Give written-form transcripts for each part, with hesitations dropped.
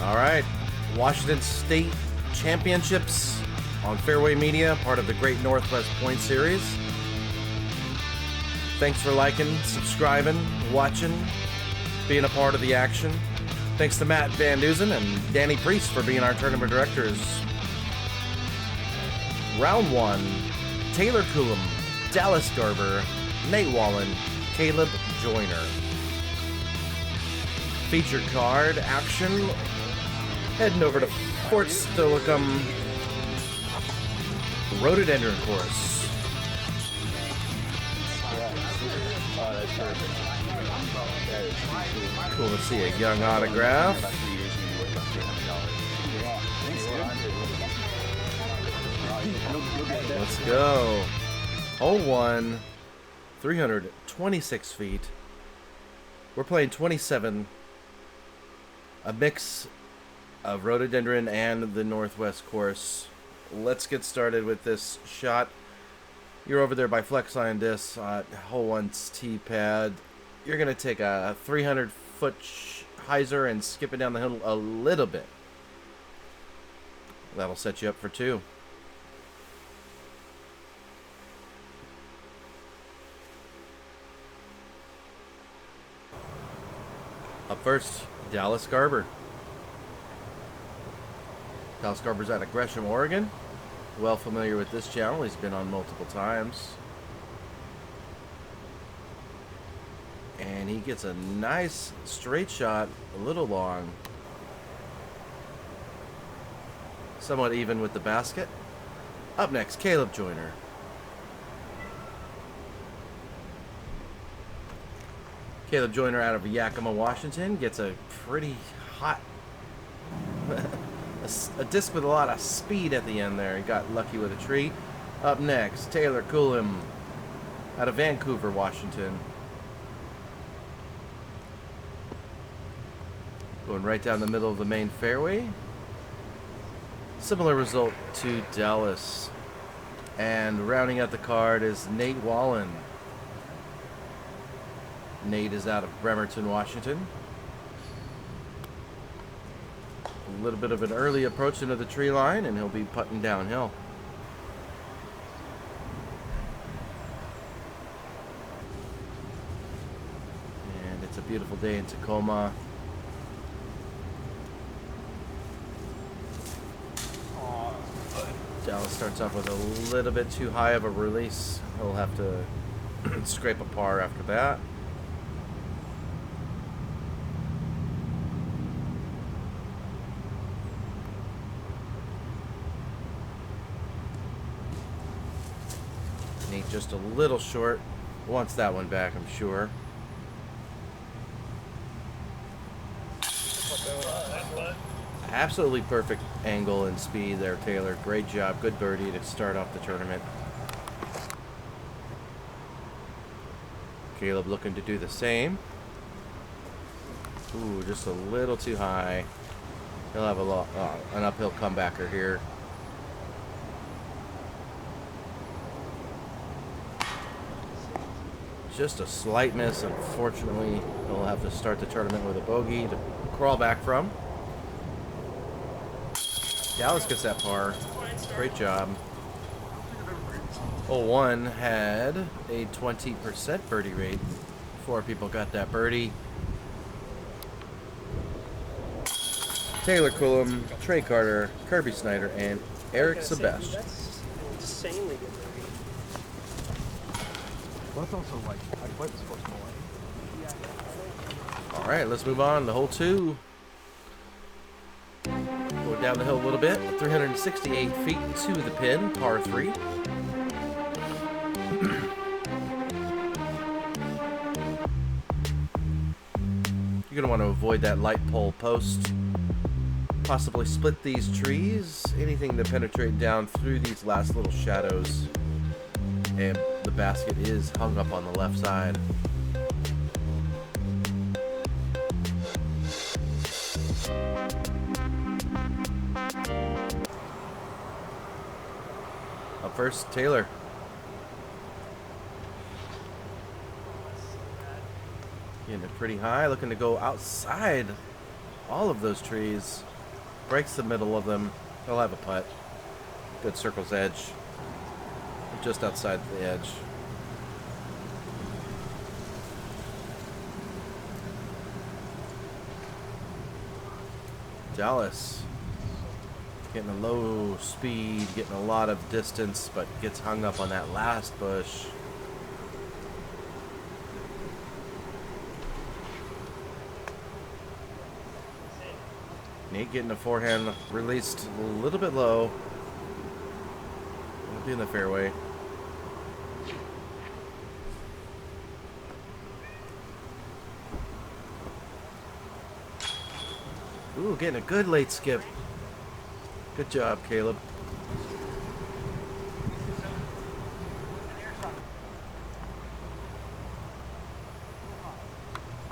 All right, Washington State Championships on Fairway Media, part of the Great Northwest Point Series. Thanks for liking, subscribing, watching, being a part of the action. Thanks to Matt Van Duzen and Danny Priest for being our tournament directors. Round 1, Taylor Coulam, Dallas Garber, Nate Wallen, Caleb Joyner. Featured card action. Heading over to Fort Steilacoom Rhododendron Course. Cool to see a young autograph. Let's go. Hole 1, 326 feet. We're playing 27. A mix of rhododendron and the Northwest course. Let's get started with this shot. You're over there by Flex Iron Disc at hole 1's tee pad. You're going to take a 300-foot hyzer and skip it down the hill a little bit. That'll set you up for 2. Up first, Dallas Garber. Dallas Garber's out of Gresham, Oregon. Well familiar with this channel. He's been on multiple times. And he gets a nice straight shot, a little long. Somewhat even with the basket. Up next, Caleb Joyner. Caleb Joyner out of Yakima, Washington, gets a pretty hot, a disc with a lot of speed at the end there. He got lucky with a tree. Up next, Taylor Coulam out of Vancouver, Washington. Going right down the middle of the main fairway. Similar result to Dallas. And rounding out the card is Nate Wallen. Nate is out of Bremerton, Washington. A little bit of an early approach into the tree line, and he'll be putting downhill. And it's a beautiful day in Tacoma. Dallas starts off with a little bit too high of a release. He'll have to scrape a par after that. Nate just a little short. Wants that one back, I'm sure. Absolutely perfect angle and speed there, Taylor. Great job. Good birdie to start off the tournament. Caleb looking to do the same. Ooh, just a little too high. He'll have an uphill comebacker here. Just a slight miss. Unfortunately, he'll have to start the tournament with a bogey to crawl back from. Dallas gets that par. Great job. Hole 1 had a 20% birdie rate. 4 people got that birdie. Taylor Coulam, Trey Carter, Kirby Snyder, and Eric Sebastian. That's insanely good birdie. Well, that's also like, I played this course more. All right, let's move on to hole 2. Going down the hill a little bit, 368 feet to the pin, par 3. You're going to want to avoid that light pole post. Possibly split these trees. Anything to penetrate down through these last little shadows. And the basket is hung up on the left side. Up first, Taylor. Getting it pretty high, looking to go outside all of those trees, breaks the middle of them. He'll have a putt. Good circle's edge. Just outside the edge. Dallas getting a low speed, getting a lot of distance, but gets hung up on that last bush. Nate getting a forehand released a little bit low. It'll be in the fairway. Ooh, getting a good late skip. Good job, Caleb.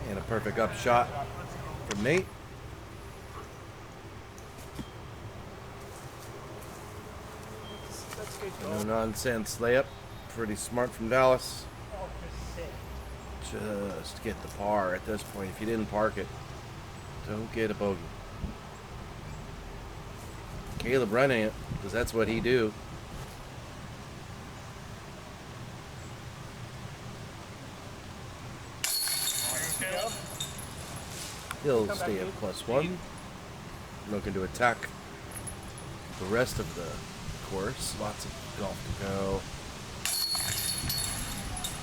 And a perfect up shot from Nate. That's good. No nonsense layup. Pretty smart from Dallas. Just get the par at this point. If you didn't park it, don't get a bogey. Caleb running it, because that's what he do. He'll stay at +1. Looking to attack the rest of the course. Lots of golf to go.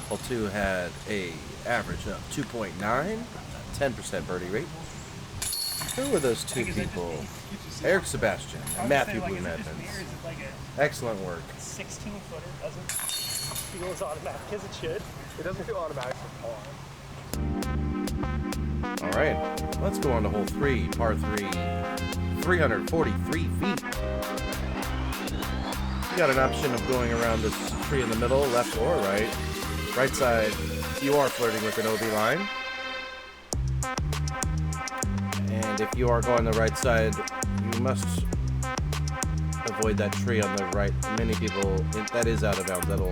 Hole 2 had a average of 2.9, 10% birdie rate. Who were those two people? Eric Sebastian and Matthew Bloom Evans. Excellent work. 16-footer doesn't feel as automatic as it should. It doesn't feel automatic for par. All right, let's go on to hole 3, par 3, 343 feet. You got an option of going around this tree in the middle, left or right. Right side, you are flirting with an OB line. And if you are going the right side, you must avoid that tree on the right. Many people, that is out of bounds. That'll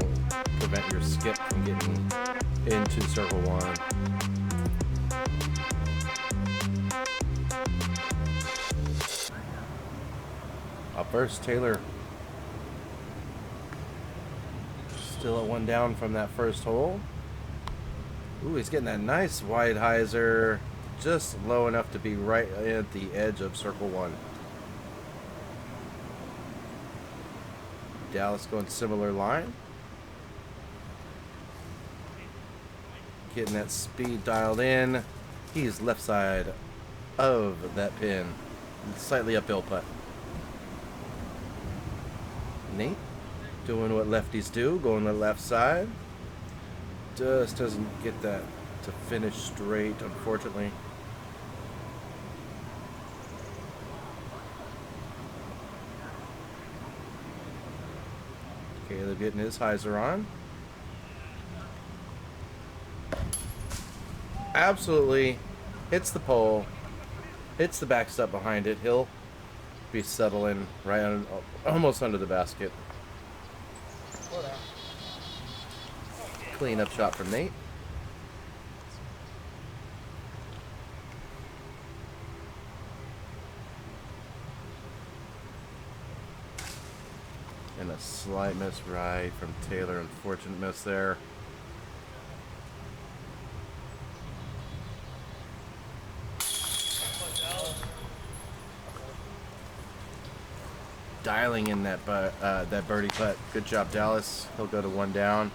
prevent your skip from getting into circle 1. Up first, Taylor. Still at 1 down from that first hole. Ooh, he's getting that nice wide hyzer. Just low enough to be right at the edge of circle 1. Dallas going similar line. Getting that speed dialed in. He's left side of that pin. Slightly uphill putt. Nate doing what lefties do, going to the left side. Just doesn't get that to finish straight, unfortunately. Caleb getting his hyzer on. Absolutely hits the pole, hits the backstop behind it. He'll be settling right on, almost under the basket. Clean up shot from Nate. And a slight miss right from Taylor. Unfortunate miss there. Dialing in that birdie putt. Good job, Dallas. He'll go to 1 down.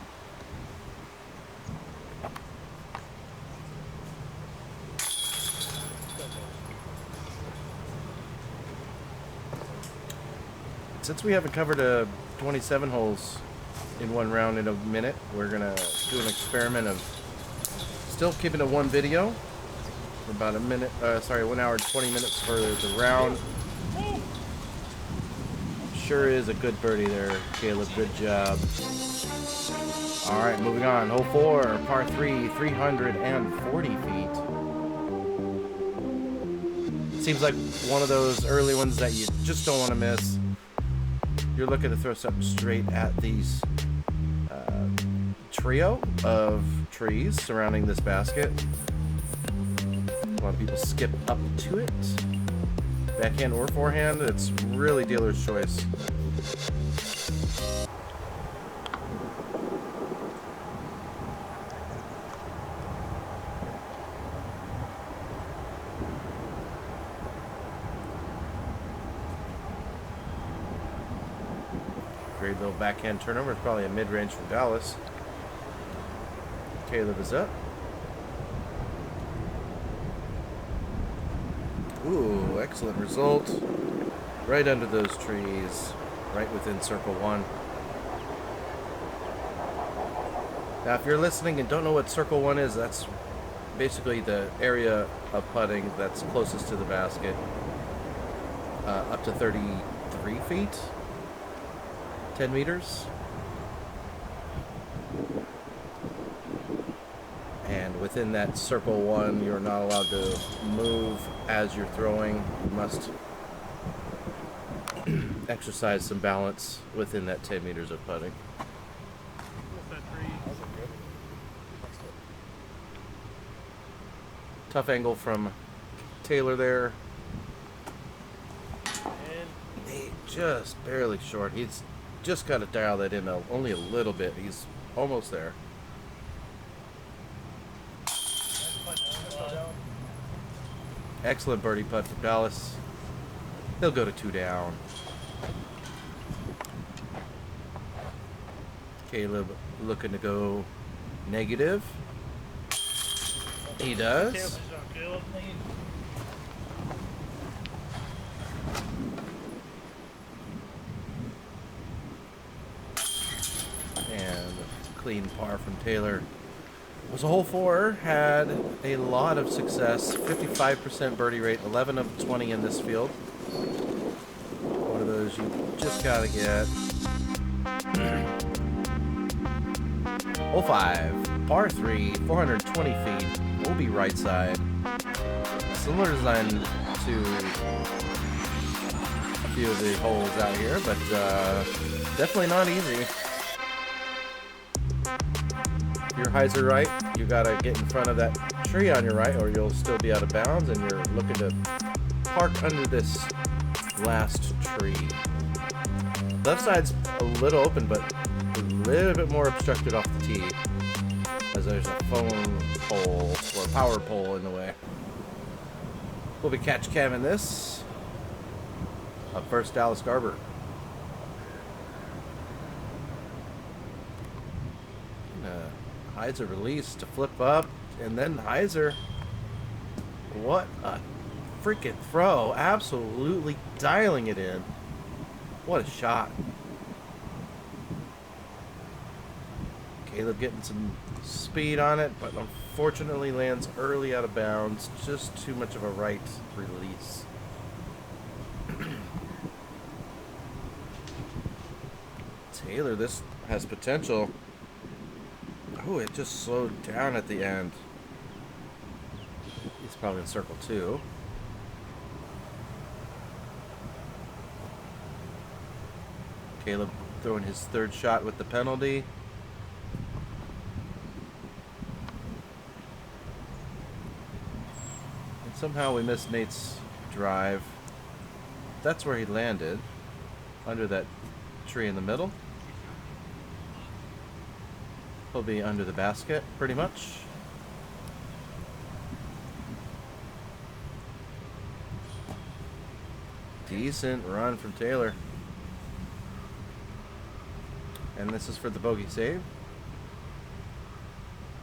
Since we haven't covered 27 holes in 1 round in a minute, we're gonna do an experiment of still keeping it 1 video for about 1 hour and 20 minutes for the round. Sure is a good birdie there, Caleb. Good job. All right, moving on. Hole 4, par 3, 340 feet. Seems like one of those early ones that you just don't want to miss. You're looking to throw something straight at these trio of trees surrounding this basket. A lot of people skip up to it. Backhand or forehand, it's really dealer's choice. Great little backhand turnover. It's probably a mid-range from Dallas. Caleb is up. Ooh, excellent result. Right under those trees, right within circle one. Now, if you're listening and don't know what circle one is, that's basically the area of putting that's closest to the basket. Up to 33 feet. 10 meters. And within that circle one, you're not allowed to move as you're throwing. You must exercise some balance within that 10 meters of putting. Tough angle from Taylor there. And just barely short. He's just got to dial that in only a little bit. He's almost there. Excellent birdie putt from Dallas. He'll go to 2 down. Caleb looking to go negative. He does. And clean par from Taylor. It was a hole 4, had a lot of success, 55% birdie rate, 11 of 20 in this field. One of those you just gotta get. Hole 5, par 3, 420 feet, will be right side. Similar design to a few of the holes out here, but definitely not easy. Your highs are right, you gotta get in front of that tree on your right or you'll still be out of bounds, and you're looking to park under this last tree. Left side's a little open, but a little bit more obstructed off the tee, as there's a phone pole or power pole in the way. We'll be catch camming this. Up first, Dallas Garber. Heiser release to flip up, and then Heiser. What a freaking throw. Absolutely dialing it in. What a shot. Caleb getting some speed on it, but unfortunately lands early out of bounds. Just too much of a right release. Taylor, this has potential. Oh, it just slowed down at the end. He's probably in circle 2. Caleb throwing his third shot with the penalty. And somehow we missed Nate's drive. That's where he landed, under that tree in the middle. He'll be under the basket, pretty much. Decent run from Taylor. And this is for the bogey save.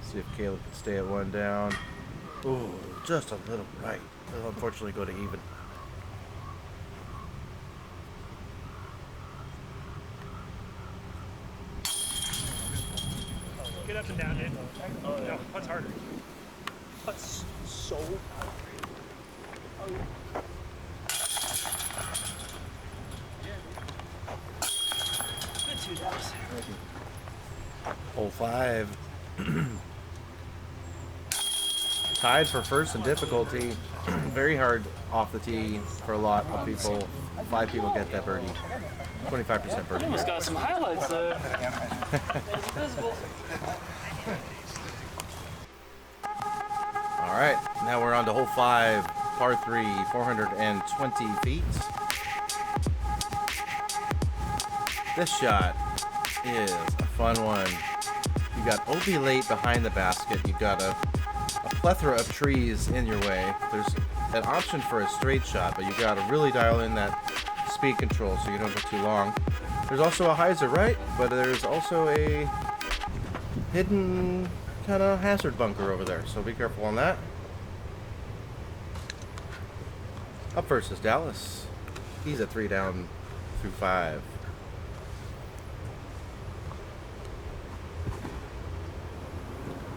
See if Caleb can stay at 1 down. Ooh, just a little right. He'll unfortunately go to even. Get up and down, Nate. No, put's harder. Put's so hard. Good 2 downs. Hole 5. Tied for first in difficulty. Very hard off the tee for a lot of people. 5 people get that birdie. 25% birdie. Almost got some highlights there. It's visible. All right, now we're on to hole 5, par 3, 420 feet. This shot is a fun one. You got OB late behind the basket. You've got a plethora of trees in your way. There's an option for a straight shot, but you got to really dial in that speed control so you don't go too long. There's also a hyzer right, but there's also a hidden kind of hazard bunker over there, so be careful on that. Up first is Dallas. He's at 3 down through 5.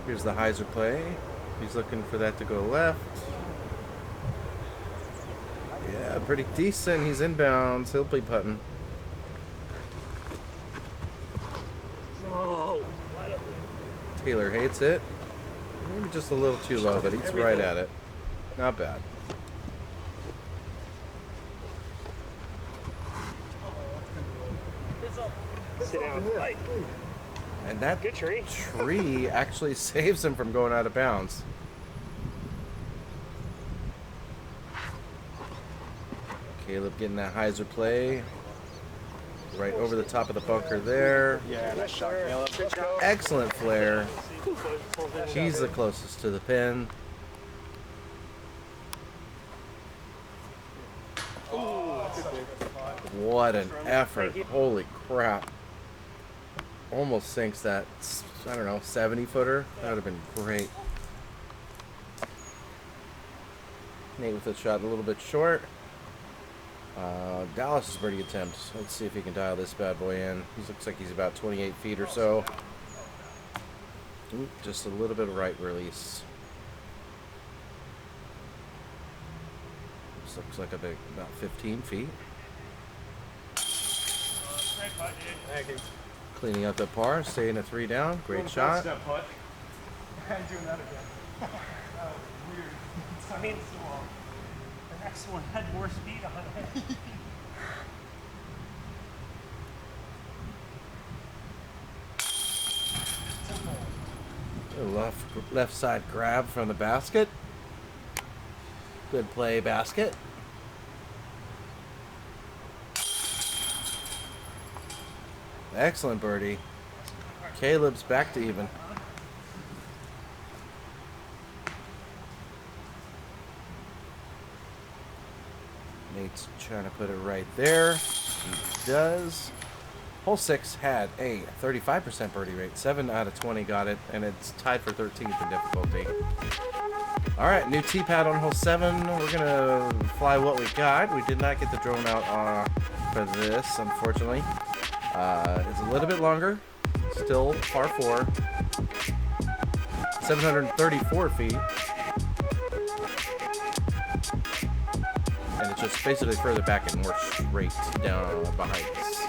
Here's the hyzer play. He's looking for that to go left. Yeah, pretty decent. He's inbounds. He'll be putting. Oh, Taylor hates it. Maybe just a little too low, but he's right at it. Not bad. sit down. Right. And that Good tree. tree actually saves him from going out of bounds. Caleb getting that hyzer play. Right over the top of the bunker there. Yeah, nice shot, Caleb. Excellent flare. He's the closest to the pin. What an effort. Holy crap. Almost sinks that, I don't know, 70 footer. That would have been great. Nate with a shot a little bit short. Dallas's birdie attempt. Let's see if he can dial this bad boy in. He looks like he's about 28 feet or so. Ooh, just a little bit of right release. This looks like about 15 feet. Cleaning up the par, staying at 3 down. Great shot. Step putt. I'm doing that again. That was weird. I mean, the next one had more speed on it. Left side grab from the basket. Good play, basket. Excellent birdie. Caleb's back to even. Nate's trying to put it right there. He does. Hole 6 had a 35% birdie rate. 7 out of 20 got it, and it's tied for 13th in difficulty. All right, new tee pad on hole 7. We're gonna fly what we got. We did not get the drone out for this, unfortunately. It's a little bit longer. Still par 4. 734 feet. And it's just basically further back and more straight down behind us.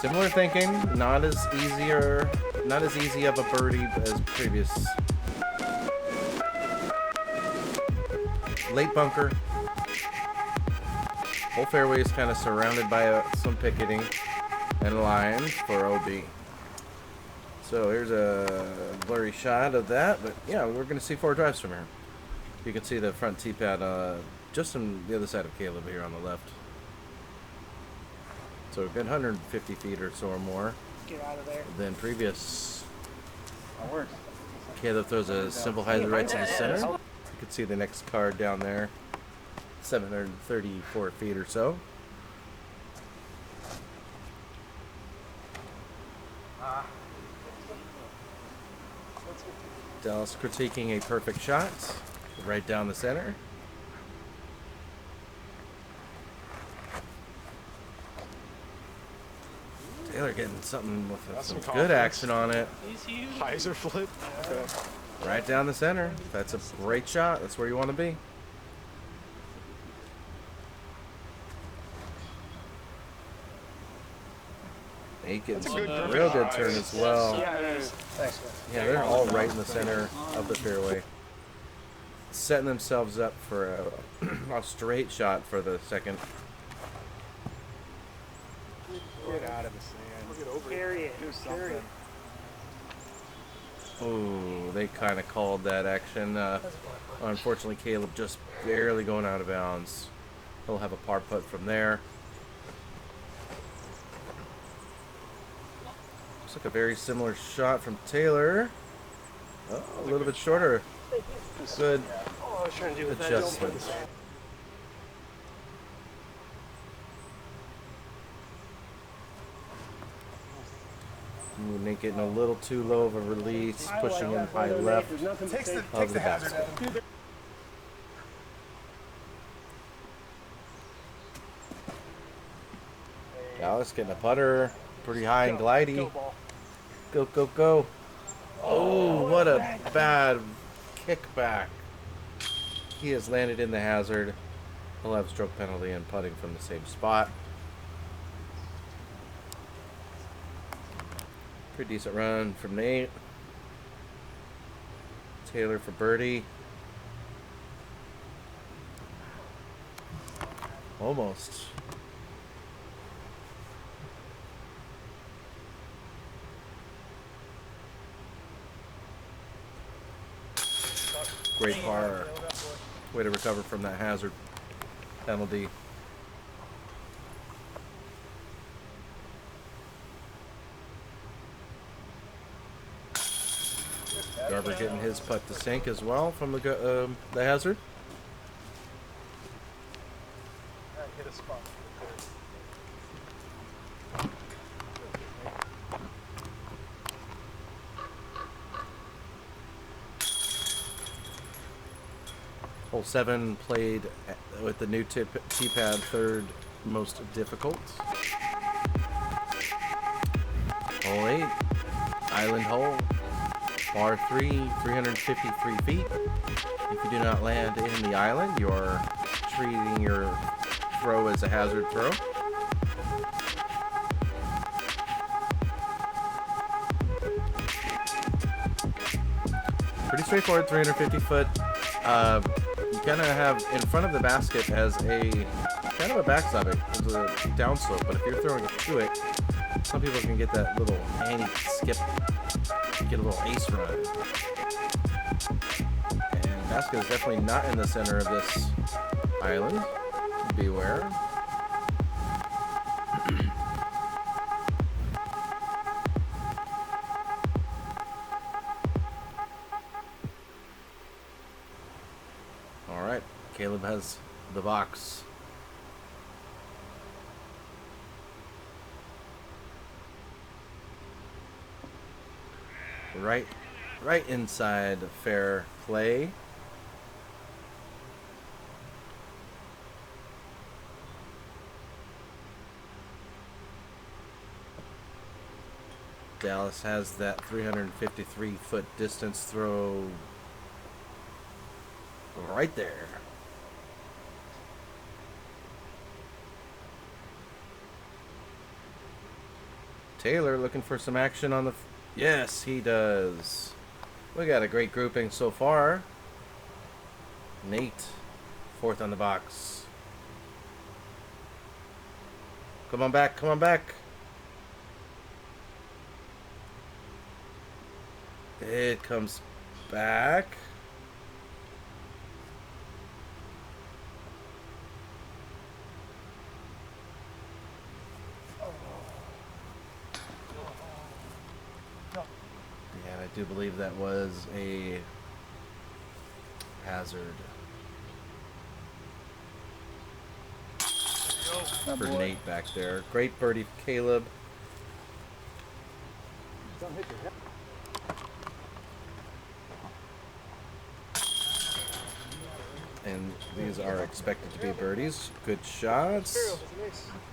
Similar thinking, not as easy of a birdie as previous. Late bunker. Whole fairway is kind of surrounded by some picketing and lines for OB. So here's a blurry shot of that, but yeah, we're going to see 4 drives from here. You can see the front tee pad just on the other side of Caleb here on the left. So we've been 150 feet or so or more Get out of there. than previous. That works. Caleb throws a simple hyzer right to the center. You can see the next card down there. 734 feet or so. Dallas critiquing a perfect shot right down the center. Taylor getting something with some good confidence. action on it. He's huge. Hyzer flip. Okay. Right down the center. That's a great shot. That's where you want to be. Nate getting some good real turn. good turn as well. Yeah, it is. Thanks, man. Yeah, they're all right in the center of the fairway. Setting themselves up for a straight shot for the second. Get out of the sand. Carry it. Do Carry something. it. Oh, they kind of called that action. Unfortunately, Caleb just barely going out of bounds. He'll have a par putt from there. Looks like a very similar shot from Taylor. Oh, a little bit shorter. Good Oh, I was trying to do with that. adjustment. Nate getting a little too low of a release, pushing in high left Takes of the the hazard basket. out. Dallas getting a putter, pretty high and glidey. Go ball. Go, go, go. Oh, what a bad kickback. He has landed in the hazard. He'll have stroke penalty and putting from the same spot. Pretty decent run from Nate. Taylor for birdie. Almost. Great par. Way to recover from that hazard penalty. Garber getting his putt to sink as well from the hazard. Hit a spot. Hole 7 played with the new tee-pad, third most difficult. Hole 8, island hole, par 3, 353 feet. If you do not land in the island, you're treating your throw as a hazard throw. Pretty straightforward, 350 foot. You kind of have in front of the basket as a kind of a backside, as a downslope. But if you're throwing to it, some people can get that little handy skip, get a little ace run. And basket is definitely not in the center of this island. Beware. Alright, Caleb has the box. Right inside fair play. Dallas has that 353-foot distance throw right there. Taylor looking for some action on the... Yes, he does. We got a great grouping so far. Nate, fourth on the box. Come on back, come on back. It comes back. Yeah, I do believe that was a hazard for Nate back there. Great birdie, Caleb. Don't hit your head. And these are expected to be birdies. Good shots.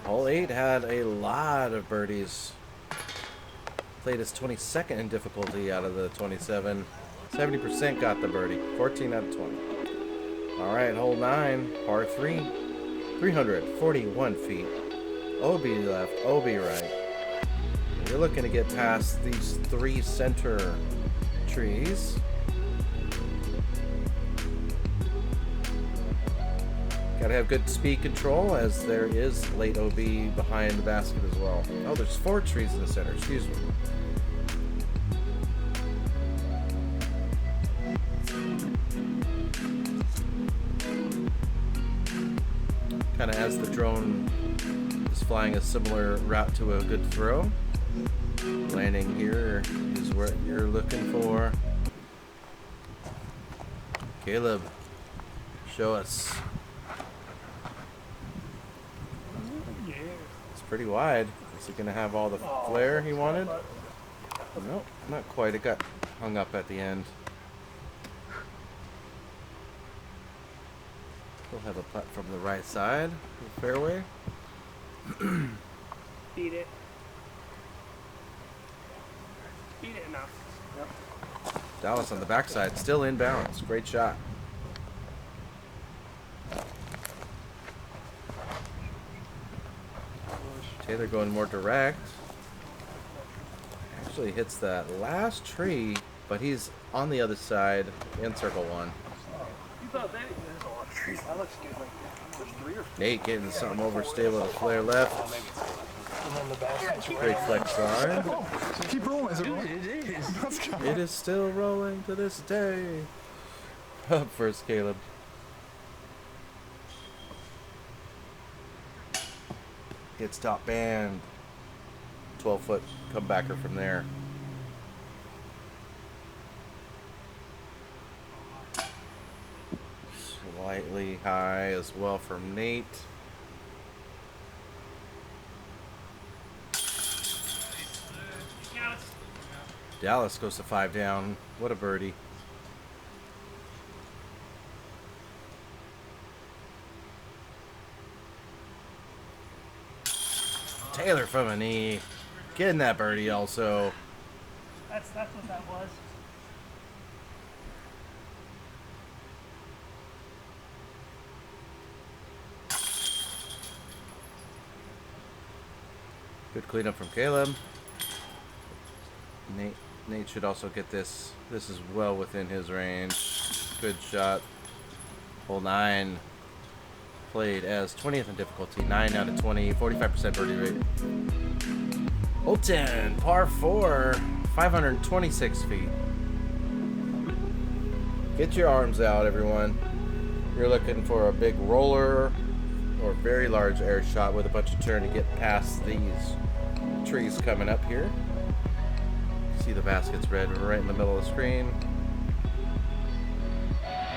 Hole 8 had a lot of birdies. Played his 22nd in difficulty out of the 27. 70% got the birdie. 14 out of 20. All right, hole 9, par 3. 341 feet. OB left, OB right. You're looking to get past these 3 center trees. Gotta have good speed control, as there is late OB behind the basket as well. Oh, there's 4 trees in the center, excuse me. kind of as the drone is flying a similar route to a good throw. Landing here is what you're looking for. Caleb, show us. Yeah. It's pretty wide. Is he gonna have all the flare he wanted? Nope, not quite. It got hung up at the end. We'll have a putt from the right side of the fairway. Beat it. Beat it enough. Yep. Dallas on the backside, still in bounds. Great shot. Taylor going more direct. Actually hits that last tree, but he's on the other side in circle one. You thought that? There's a lot of trees. That looks good. Like there's 3 or 4. Nate getting something overstable with a flare left. And then the back. Great flex line. Keep rolling, is it Dude, rolling? it is. Let's go. It is still rolling to this day. Up first, Caleb. Hits top band. 12-foot comebacker from there. Slightly high as well from Nate. Dallas goes to 5 down. What a birdie. Taylor from a knee. Getting that birdie also. That's what that was. Good cleanup from Caleb. Nate should also get this. This is well within his range. Good shot. Hole 9. Played as 20th in difficulty. 9 out of 20. 45% birdie rate. Hole 10. Par 4. 526 feet. Get your arms out, everyone. You're looking for a big roller or very large air shot with a bunch of turn to get past these trees coming up here. See the basket's red right in the middle of the screen.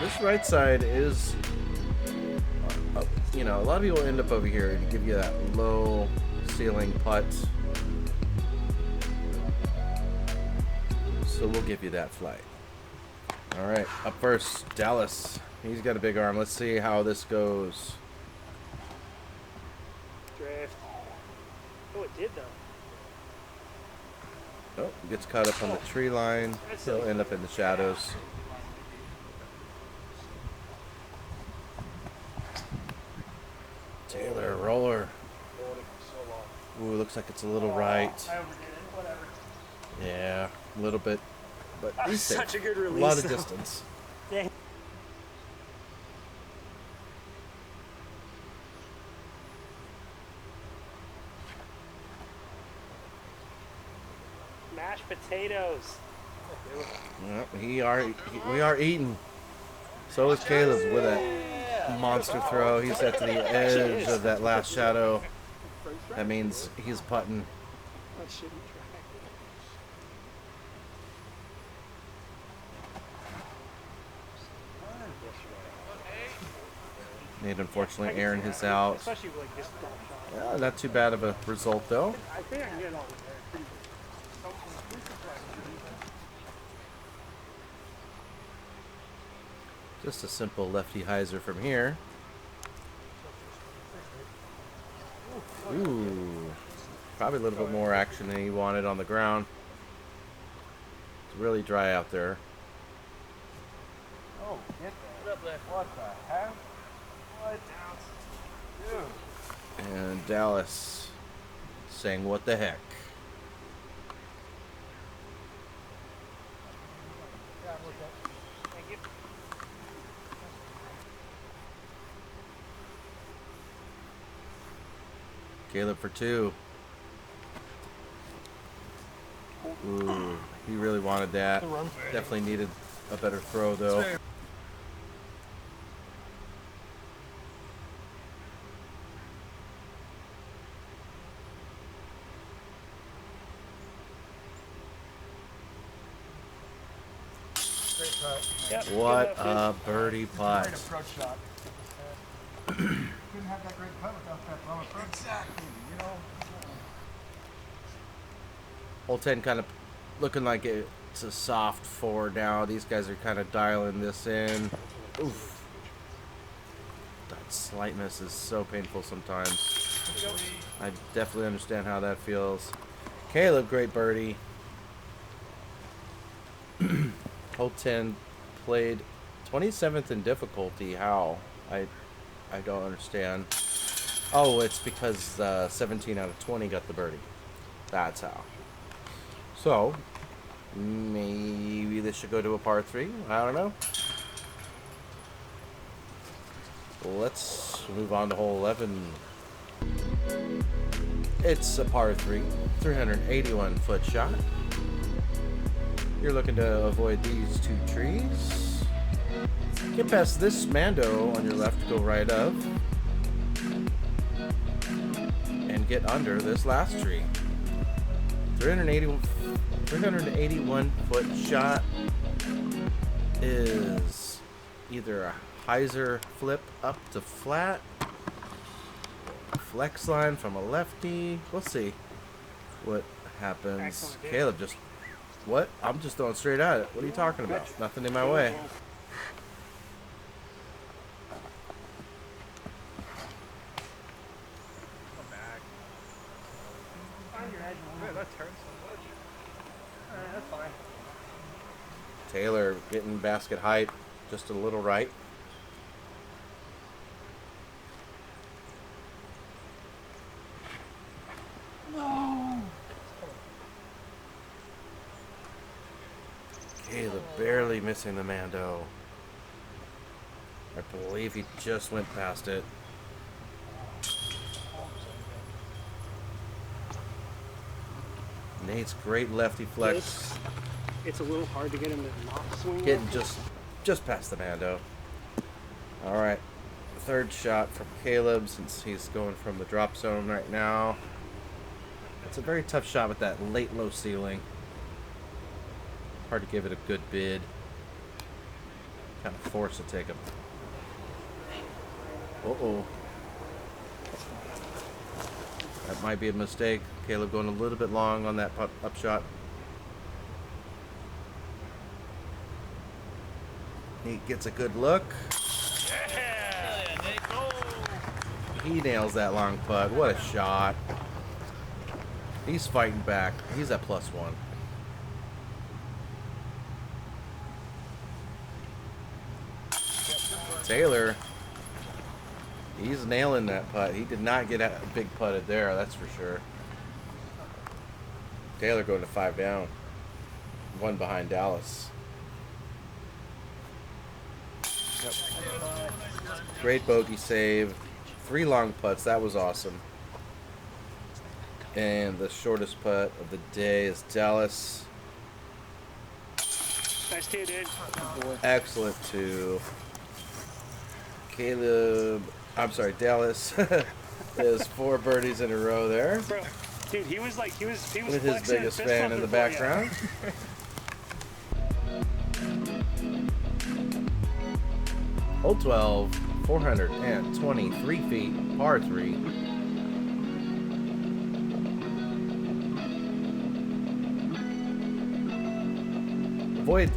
This right side is, you know, a lot of people end up over here to give you that low ceiling putt. So we'll give you that flight. All right, up first, Dallas. He's got a big arm. Let's see how this goes. Drift. Oh, it did though. Oh, gets caught up on the tree line. He'll end up in the shadows. Taylor, roller. Ooh, looks like it's a little right. I overdid it. Whatever. Yeah, a little bit. But That was he's safe. such a good release. A lot of though. distance. Dang. Mashed potatoes. Yep, we are eating. So is Caleb with a monster throw. He's at the edge of that last shadow. That means he's putting. That shitty track. Nate, unfortunately, airing his out. Especially with like this dump shot. Yeah, not too bad of a result, though. I think I can get it all in there. Pretty good. Just a simple lefty hyzer from here. Ooh, probably a little bit more action than he wanted on the ground. It's really dry out there. Oh, get that. What the heck? What? Dude. And Dallas saying, "What the heck?" Thank you. Caleb for 2. Ooh, he really wanted that. Good run. Definitely needed a better throw, though. great putt. Yep, What good enough, a birdie putt. Great approach shot. Couldn't have that great putt without that low approach. Exactly. You know. Hole 10 kind of looking like it's a soft 4 now. These guys are kind of dialing this in. Oof. That slight miss is so painful sometimes. I definitely understand how that feels. Caleb, great birdie. Hole 10 played 27th in difficulty. How? I don't understand. Oh, it's because 17 out of 20 got the birdie. That's how. So, maybe this should go to a par 3. I don't know. Let's move on to hole 11. It's a par 3, 381-foot shot. You're looking to avoid these 2 trees. Get past this Mando on your left, go right of. And get under this last tree. 381-foot shot is either a hyzer flip up to flat, flex line from a lefty. We'll see what happens. Excellent, dude. Caleb just, what? I'm just throwing straight at it. What are you talking about? Nothing in my way. Find your edge. Man, that turns so much. That's fine. Taylor getting basket height just a little right. No. Caleb barely missing the Mando. I believe he just went past it. Nate's great lefty flex. It's a little hard to get him to not swing. Getting just past the Mando. All right, third shot from Caleb since he's going from the drop zone right now. It's a very tough shot with that late low ceiling. Hard to give it a good bid. Kind of forced to take him. Uh-oh. That might be a mistake. Caleb going a little bit long on that up shot. Nate gets a good look. Yeah, Nick, go. He nails that long putt. What a shot. He's fighting back. He's at +1. Taylor, he's nailing that putt. He did not get a big putted there, that's for sure. Taylor going to 5 down. 1 behind Dallas. Yep. Great bogey save. 3 long putts. That was awesome. And the shortest putt of the day is Dallas. Nice too, dude. Excellent too. Caleb, I'm sorry, Dallas is 4 birdies in a row there. Bro, dude, he was With his biggest fan in the background. Hole 12, 423 feet, par 3. Avoid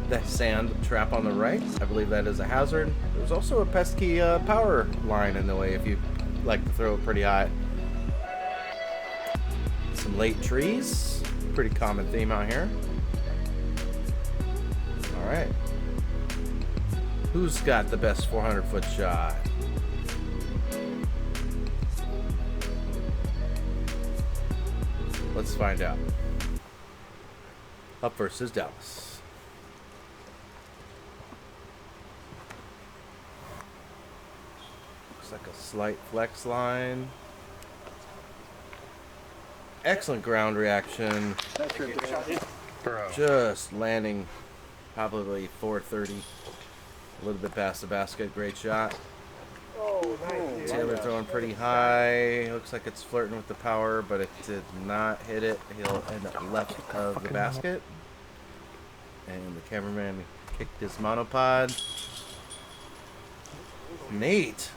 the sand trap on the right. I believe that is a hazard. There's also a pesky power line in the way if you like to throw it pretty high. Some late trees. Pretty common theme out here. All right. Who's got the best 400-foot shot? Let's find out. Up first is Dallas. Looks like a slight flex line. Excellent ground reaction. That's your good shot. Bro. Just landing probably 430. A little bit past the basket. Great shot. Oh, nice, dude. Taylor throwing pretty high. Looks like it's flirting with the power, but it did not hit it. He'll end up left of the basket. And the cameraman Kicked his monopod. Nate.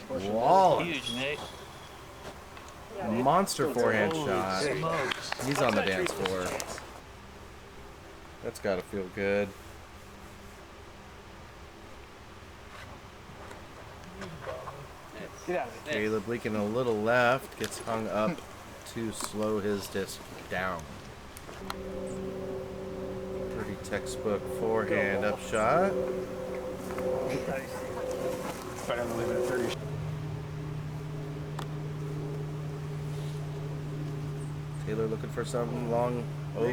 Wallen. Huge, Nate. Monster forehand shot. Smokes. He's on the dance floor. That's gotta feel good. Get out of it. Caleb leaking a little left. Gets hung up to slow his disc down. Pretty textbook forehand up shot. Better than leaving it at 30. Taylor looking for something long. Oh,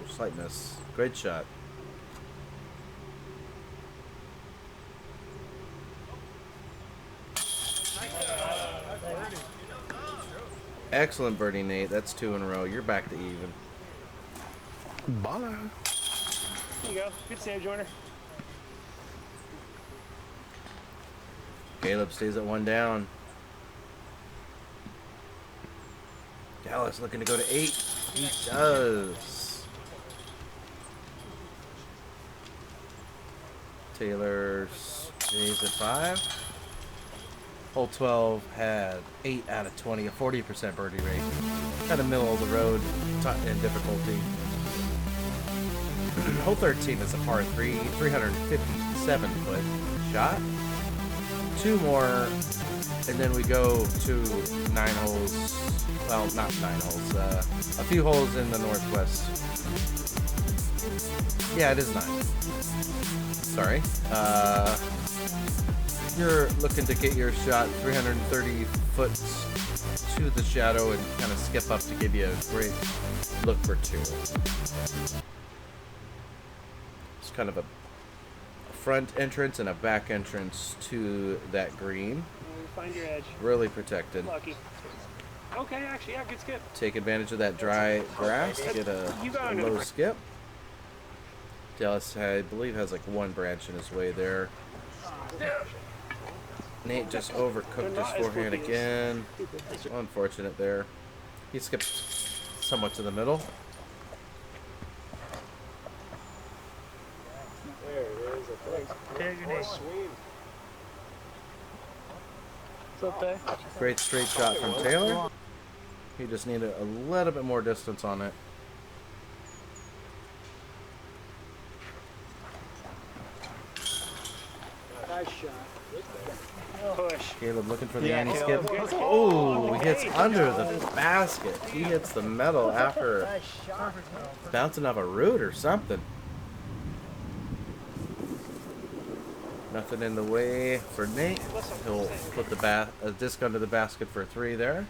slight miss. Great shot. Excellent birdie, Nate. That's 2 in a row. You're back to even. Baller. There you go. Good save, Joiner. Caleb stays at 1 down. Dallas looking to go to 8. He does. Taylor stays at 5. Hole 12 had 8 out of 20, a 40% birdie rate. Kind of middle of the road in difficulty. Hole 13 is a par 3, 357-foot shot. 2 more, and then we go to 9 holes. Well, not 9 holes. A few holes in the northwest. Yeah, it is 9. Sorry. You're looking to get your shot 330 foot to the shadow and kind of skip up to give you a great look for 2. It's kind of a front entrance and a back entrance to that green. Find your edge. Really protected. Lucky. Okay, actually, yeah, good skip. Take advantage of that dry grass to get a low skip. Dallas, I believe, has like 1 branch in his way there. Nate just overcooked his forehand again. Unfortunate there. He skipped somewhat to the middle. There it is, I think. Sweet. What's up there? Great straight shot from Taylor. He just needed a little bit more distance on it. Nice shot. Push. Caleb looking for the anti-skip. Oh, he hits under the basket. He hits the metal after bouncing off a root or something. Nothing in the way for Nate. He'll put the disc under the basket for 3 there.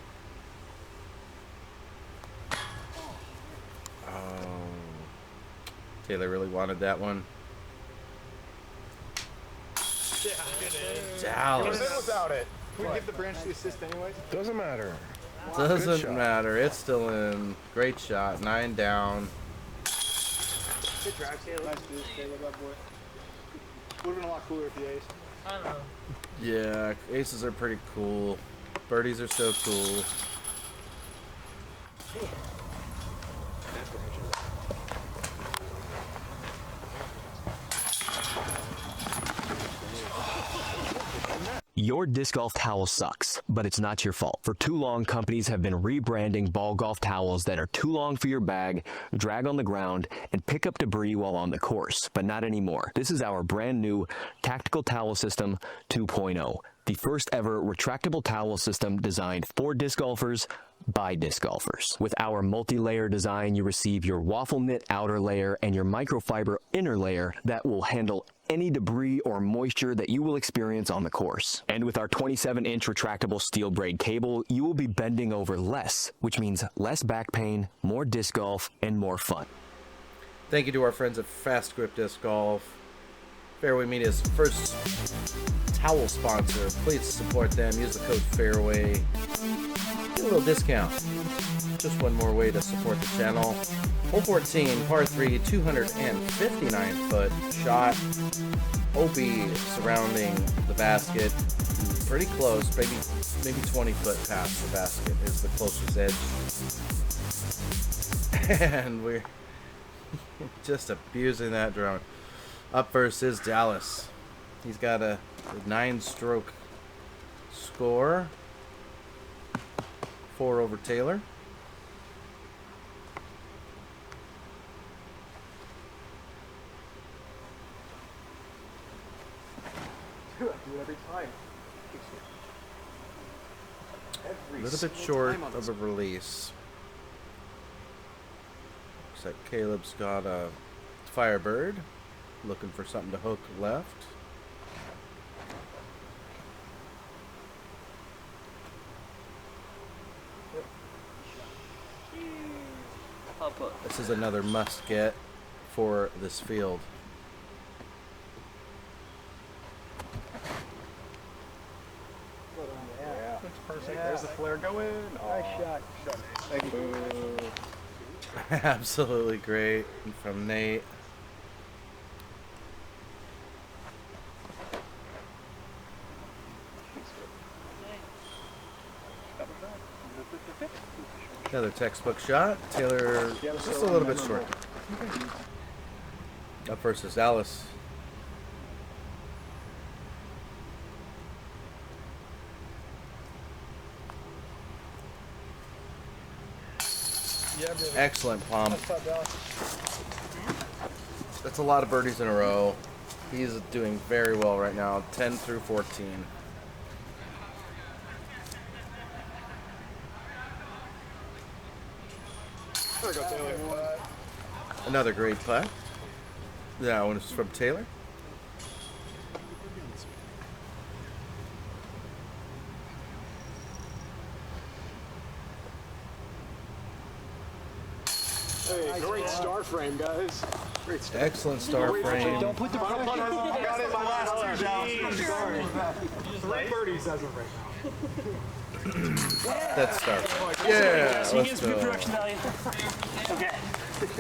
Oh, Taylor really wanted that one. Dallas. Without it. Can we give the branch the assist anyways? Doesn't matter. Doesn't matter. It's still in. Great shot. 9 down. Good drive, Caleb. Nice boost, Caleb, that boy. Would have been a lot cooler if you aced. I don't know. Yeah, aces are pretty cool. Birdies are so cool. Your disc golf towel sucks, but it's not your fault. For too long, companies have been rebranding ball golf towels that are too long for your bag, drag on the ground, and pick up debris while on the course. But not anymore. This is our brand new Tactical Towel System 2.0, the first ever retractable towel system designed for disc golfers by disc golfers. With our multi-layer design, you receive your waffle knit outer layer and your microfiber inner layer that will handle any debris or moisture that you will experience on the course. And with our 27-inch retractable steel braid cable, you will be bending over less, which means less back pain, more disc golf, and more fun. Thank you to our friends at Fast Grip Disc Golf, Fairway Media's first towel sponsor. Please support them. Use the code FAIRWAY. Get a little discount. Just one more way to support the channel. Hole 14, par 3, 259-foot shot. OB surrounding the basket. Pretty close, maybe 20 foot past the basket is the closest edge. And we're just abusing that drone. Up first is Dallas. He's got a 9-stroke score. 4 over Taylor. Dude, I do it every time. A little bit short of a release. Looks like Caleb's got a Firebird. Looking for something to hook left. This is another must get for this field. Yeah. Looks perfect. There's the flare going. Nice shot. Thank you. Absolutely great from Nate. Another textbook shot. Taylor just a little bit short. Up first is Dallas. Yeah, baby. Excellent pump. Nice shot, Dallas. That's a lot of birdies in a row. He's doing very well right now. 10 through 14. There we go, Taylor. Another great putt. That one is from Taylor. Hey, great star frame, guys. Great star. Excellent star frame. Don't put the Final putter. Got it, my last two down. Sorry. 3 birdies as of right now. That's star frame. Yeah, let's go. Okay.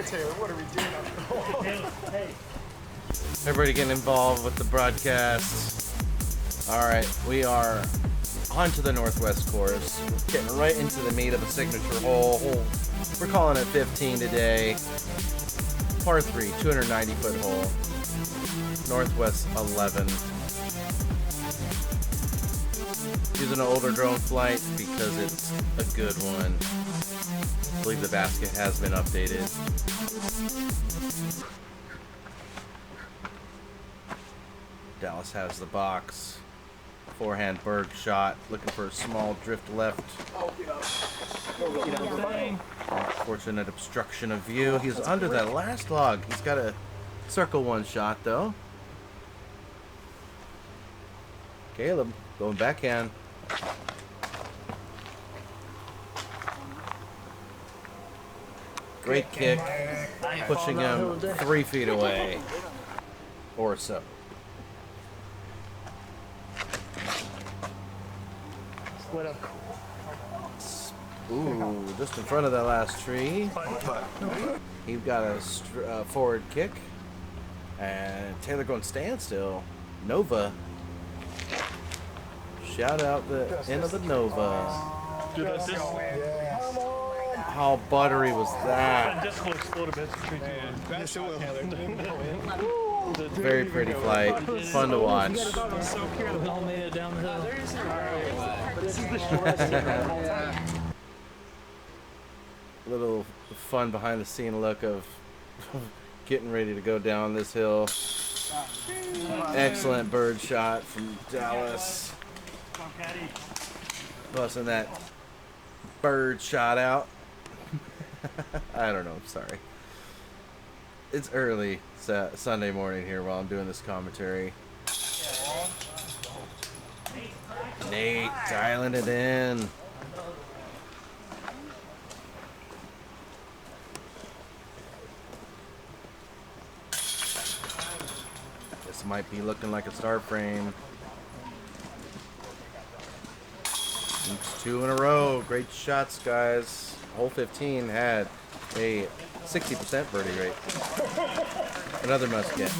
Taylor, what are we doing? Everybody getting involved with the broadcast. All right, we are on to the Northwest course. We're getting right into the meat of a signature hole. We're calling it 15 today. Par 3, 290-foot hole. Northwest 11. Using an older drone flight because it's a good one. I believe the basket has been updated. Dallas has the box. Forehand Berg shot. Looking for a small drift left. Unfortunate obstruction of view. He's under that last log. He's got a circle one shot though. Caleb going backhand. Great kick. Pushing him 3 feet away. Or so. Split up. Ooh, just in front of that last tree. He got a forward kick. And Taylor going standstill. Nova. Shout out the end of the Nova. Dude, that's just. How buttery was that? Just will explode a bit. Yes, it will. Very pretty flight. Fun to watch. So cute. We all made it down the hill. This is the shortest. Little fun behind the scene look of getting ready to go down this hill. Excellent bird shot from Dallas. Busting that bird shot out. I don't know, sorry. It's early Sunday morning here while I'm doing this commentary. Nate dialing it in. This might be looking like a star frame. It's 2 in a row. Great shots, guys. Hole 15 had a 60% birdie rate. Another must get.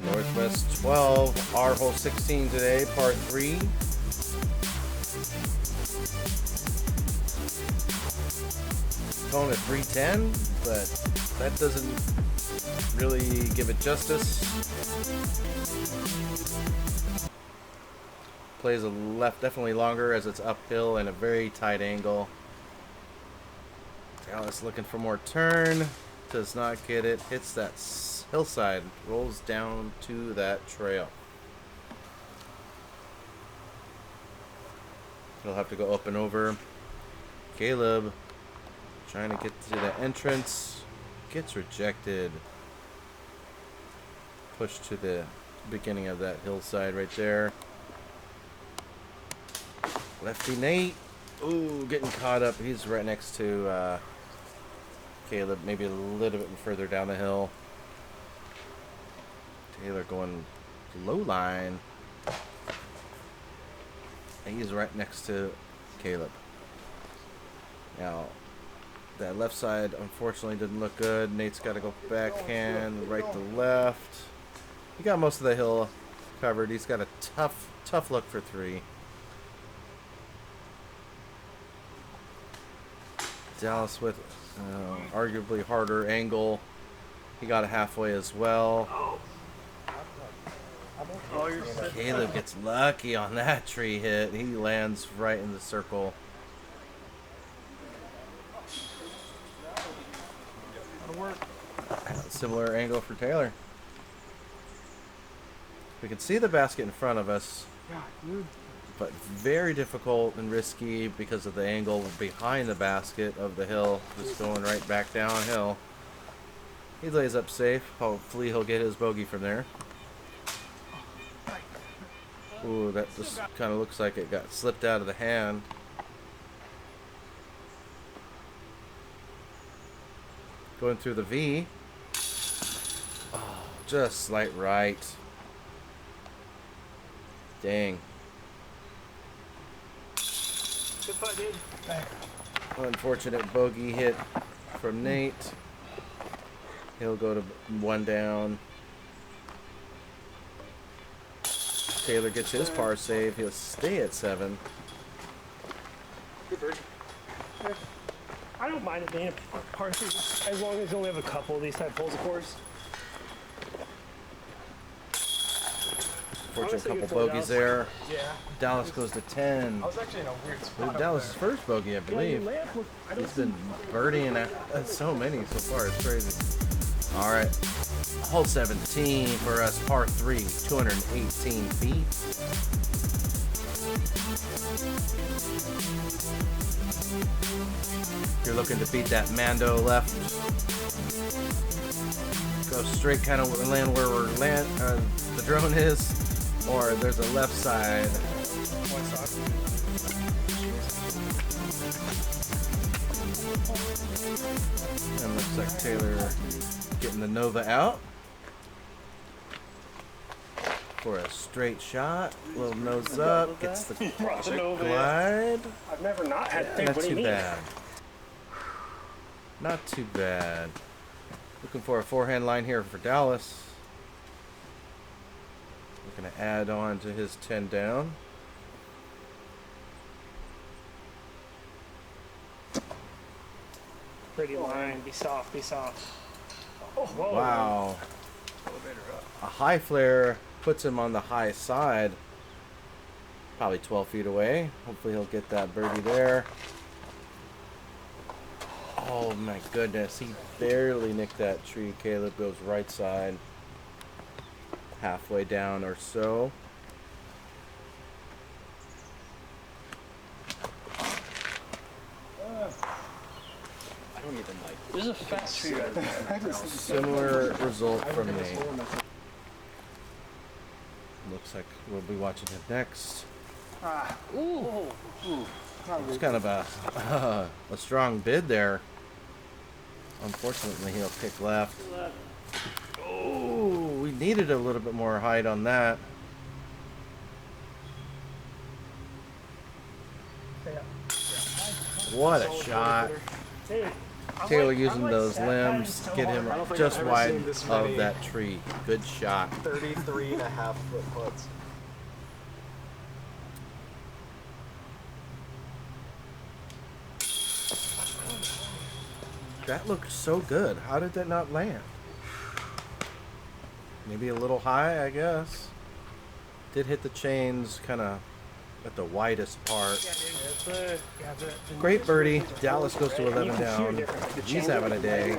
Northwest 12, our hole 16 today, par 3. Calling it 310, but that doesn't really give it justice. Plays a left definitely longer as it's uphill and a very tight angle. Dallas looking for more turn. Does not get it. Hits that hillside. Rolls down to that trail. He'll have to go up and over. Caleb trying to get to the entrance. Gets rejected. Pushed to the beginning of that hillside right there. Lefty Nate. Ooh, getting caught up. He's right next to Caleb, maybe a little bit further down the hill. Taylor going low line. And he's right next to Caleb. Now, that left side unfortunately didn't look good. Nate's got to go backhand, right to left. He got most of the hill covered. He's got a tough look for three. Dallas with arguably harder angle. He got it halfway as well. Caleb gets lucky on that tree hit. He lands right in the circle. Similar angle for Taylor. We can see the basket in front of us, but very difficult and risky because of the angle behind the basket of the hill, just going right back downhill. He lays up safe. Hopefully he'll get his bogey from there. Ooh, that just kind of looks like it got slipped out of the hand. Going through the V. Oh, just slight right. Dang. Good putt, dude. Unfortunate bogey hit from Nate. He'll go to one down. Taylor gets his par save. He'll stay at 7. Good bird. I don't mind it being a par 3 as long as you only have a couple of these type holes, of course. Fortunate couple bogeys there. Yeah. Dallas goes to 10. I was actually in a weird spot. Dallas' first bogey, I believe. He's been birdieing at so many so far. It's crazy. All right. Hole 17 for us, par 3, 218 feet. You're looking to beat that Mando left. Go straight, kind of land where the drone is, or there's a left side. And looks like Taylor getting the Nova out for a straight shot. Little nose up, gets the glide. I've never not had things. Not What do you too mean? bad. Not too bad. Looking for a forehand line here for Dallas. Looking to add on to his 10 down. Pretty line. Be soft. Be soft. Oh, whoa. Wow. A high flare puts him on the high side. Probably 12 feet away. Hopefully he'll get that birdie there. Oh my goodness. He barely nicked that tree. Caleb goes right side. Halfway down or so. I don't even like. This is a fast tree right Similar result from me. Looks like we'll be watching him next. Ooh. It's kind of a strong bid there. Unfortunately, he'll pick left. Oh, we needed a little bit more height on that. What a shot. Taylor using those limbs to get him just wide of that tree. Good shot. 33.5-foot putts. That looked so good. How did that not land? Maybe a little high, I guess. Did hit the chains kind of at the widest part. Great birdie. Dallas goes to 11 down. He's having a day.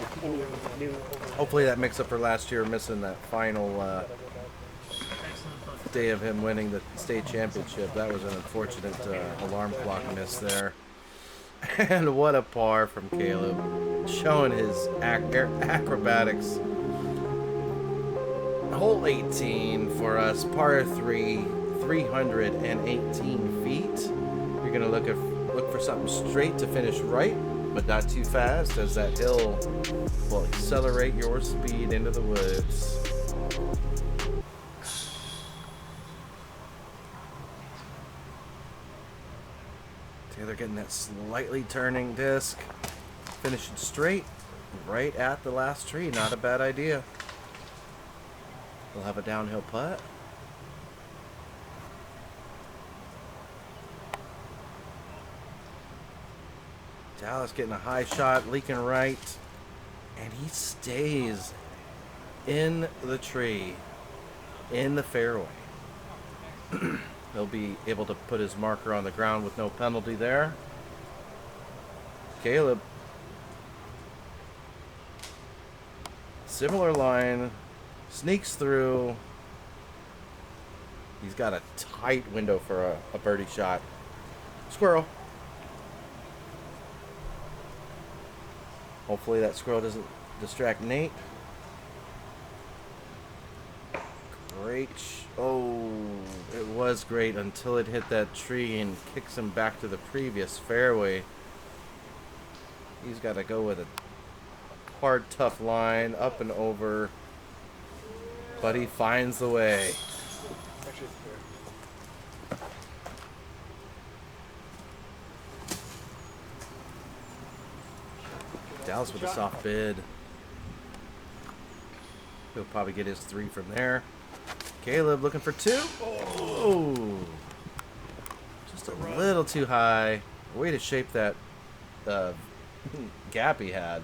Hopefully that makes up for last year missing that final day of him winning the state championship. That was an unfortunate alarm clock miss there. And what a par from Caleb, showing his acrobatics. Hole 18 for us, par 3, 318 feet. You're gonna look for something straight to finish right, but not too fast, as that hill will accelerate your speed into the woods. Taylor getting that slightly turning disc, finishing straight, right at the last tree. Not a bad idea. We'll have a downhill putt. Dallas getting a high shot, leaking right, and he stays in the tree, in the fairway. He'll be able to put his marker on the ground with no penalty there. Caleb, similar line, sneaks through. He's got a tight window for a birdie shot. Squirrel. Hopefully that squirrel doesn't distract Nate. Great. Oh, it was great until it hit that tree and kicks him back to the previous fairway. He's got to go with a hard, tough line, up and over. But he finds the way. Dallas with a soft bid. He'll probably get his 3 from there. Caleb looking for 2. Oh, just a little too high. Way to shape that gap he had.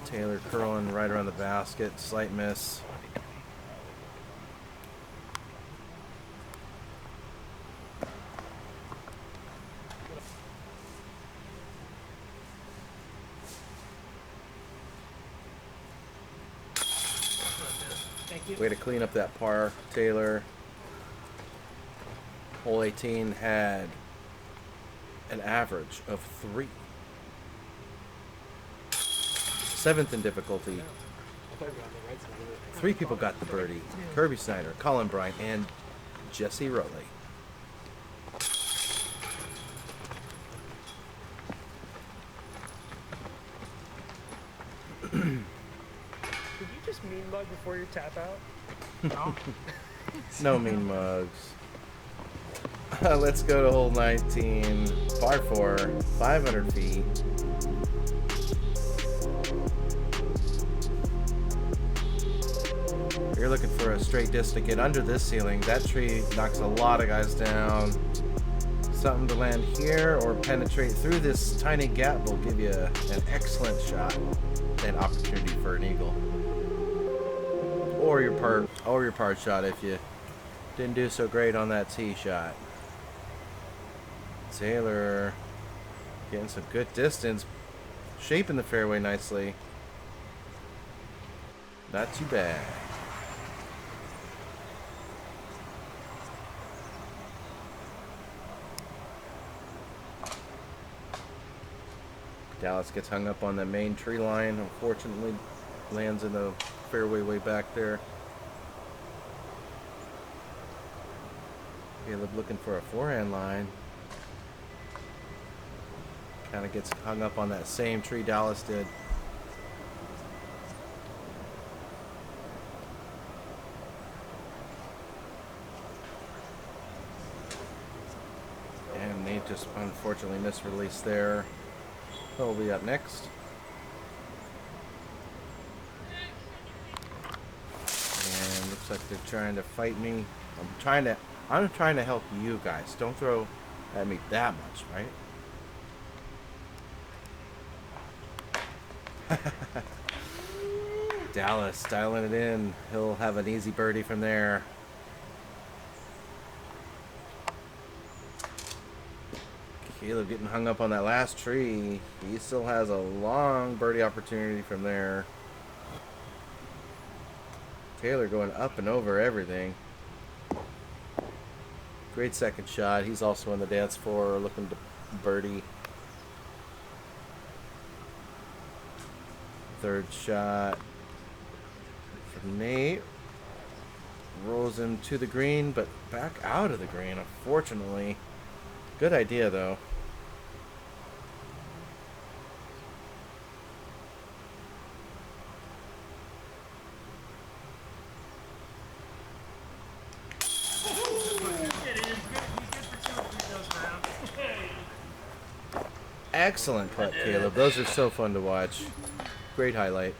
Taylor curling right around the basket. Slight miss. Way to clean up that par, Taylor. Hole 18 had an average of 3. 7th in difficulty. 3 people got the birdie. Kirby Snyder, Colin Bryant, and Jesse Rowley. Did you just mean mug before your tap out? No. No mean mugs. Let's go to hole 19. Par 4, 500 feet. You're looking for a straight disc to get under this ceiling. That tree knocks a lot of guys down. Something to land here or penetrate through this tiny gap will give you an excellent shot and opportunity for an eagle. Or your par shot if you didn't do so great on that tee shot. Taylor getting some good distance, shaping the fairway nicely. Not too bad. Dallas gets hung up on the main tree line. Unfortunately, lands in the fairway way back there. Caleb looking for a forehand line. Kind of gets hung up on that same tree Dallas did. And Nate just unfortunately misreleased there. He'll be up next. And looks like they're trying to fight me. I'm trying to help you guys. Don't throw at me that much, right? Dallas dialing it in. He'll have an easy birdie from there. Caleb getting hung up on that last tree. He still has a long birdie opportunity from there. Taylor going up and over everything. Great second shot. He's also on the dance floor looking to birdie. Third shot from Nate. Rolls him to the green, but back out of the green, unfortunately. Good idea, though. Excellent putt, Caleb. Those are so fun to watch. Great highlight.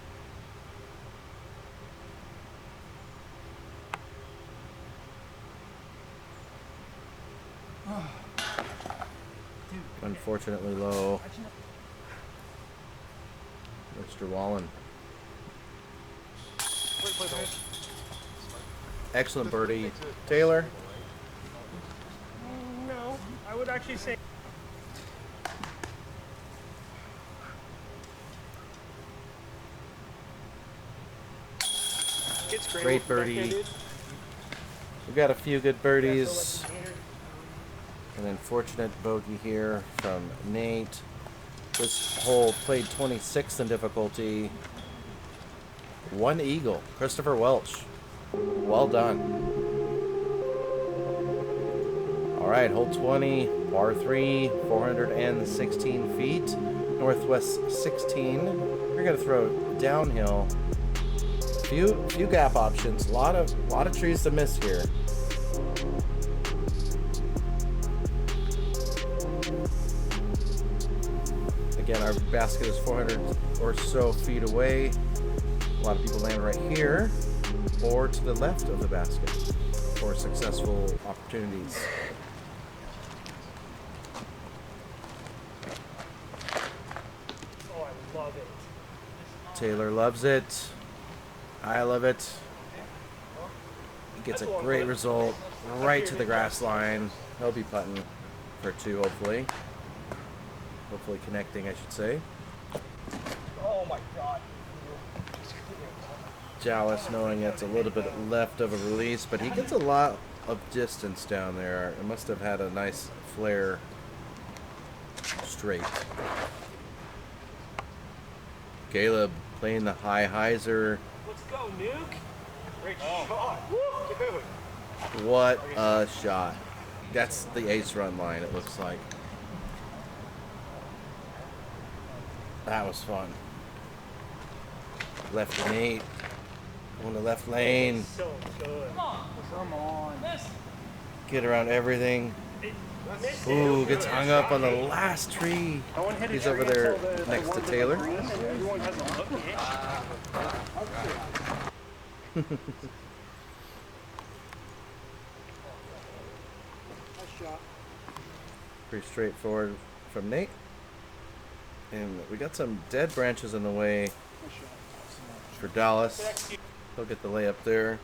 Unfortunately low. Mr. Wallen. Excellent birdie. Taylor? No, I would actually say. Great birdie. We got a few good birdies. An unfortunate bogey here from Nate. This hole played 26th in difficulty. One eagle. Christopher Welch. Well done. Alright, hole 20, par 3, 416 feet. Northwest 16. We're going to throw downhill. Few gap options. A lot of trees to miss here. Again, our basket is 400 or so feet away. A lot of people land right here or to the left of the basket for successful opportunities. Oh, I love it. Taylor loves it. I love it. He gets a great result right to the grass line. He'll be putting for two, hopefully. Hopefully connecting, I should say. Oh my God. Dallas knowing it's a little bit left of a release, but he gets a lot of distance down there. It must have had a nice flare straight. Caleb playing the high hyzer. Let's go, Nuke. Great shot. Dude. What a shot. That's the ace run line, it looks like. That was fun. Left and 8. On the left lane. So good. Come on. Get around everything. Missed it. Ooh, gets hung up on the last tree. No one hit a He's tree over there until the next to ones at the Taylor. green, and everyone has a hook. Nice shot. Pretty straightforward from Nate. And we got some dead branches in the way Nice shot. for Dallas. He'll get the layup there.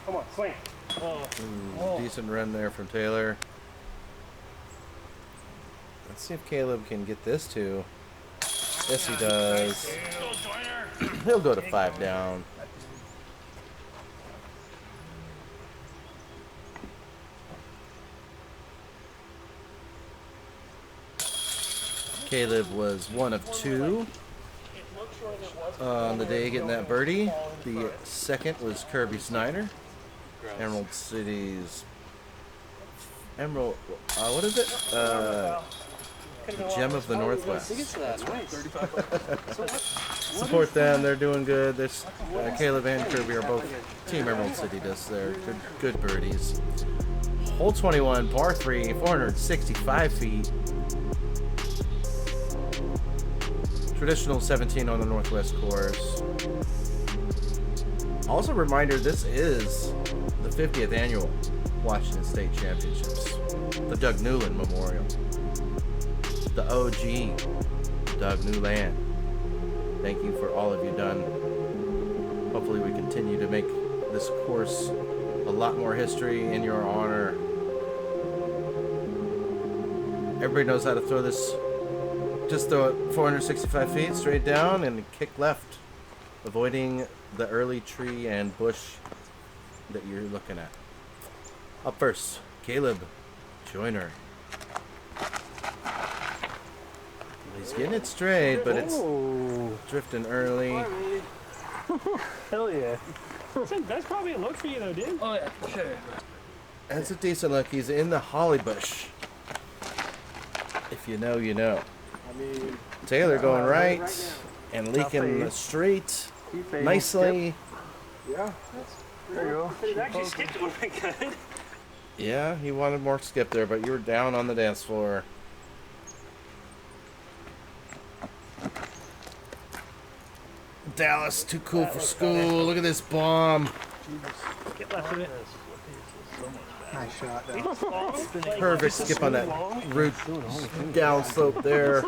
Come on, swing. Ooh, decent run there from Taylor. Let's see if Caleb can get this too. Yes, he does. He'll go to 5 down. Caleb was 1 of 2 on the day getting that birdie. The second was Kirby Snyder, Emerald City's what is it? Gem of the Northwest. Support them. They're doing good. There's Caleb and Kirby are both Team Emerald City. They're good birdies. Hole 21, par 3, 465 feet. Traditional 17 on the Northwest course. Also, a reminder: this is the 50th annual Washington State Championships, the Doug Newland Memorial, the OG Doug Newland. Thank you for all of you done. Hopefully we continue to make this course a lot more history in your honor. Everybody knows how to throw this. Just throw it 465 feet straight down and kick left, avoiding the early tree and bush that you're looking at. Up first, Caleb Joyner. He's getting it straight, but it's drifting early. Hell yeah. That's probably a look for you though, dude. Oh yeah, sure. That's a decent look. He's in the holly bush. If you know, you know. I mean, Taylor going right right and leaking straight nicely. yeah. There you go. It actually skipped a little bit good. Yeah, he wanted more skip there, but you were down on the dance floor. Dallas, too cool for school. Look at this bomb. Get left of it. Nice shot, though. Perfect skip on that root down slope there.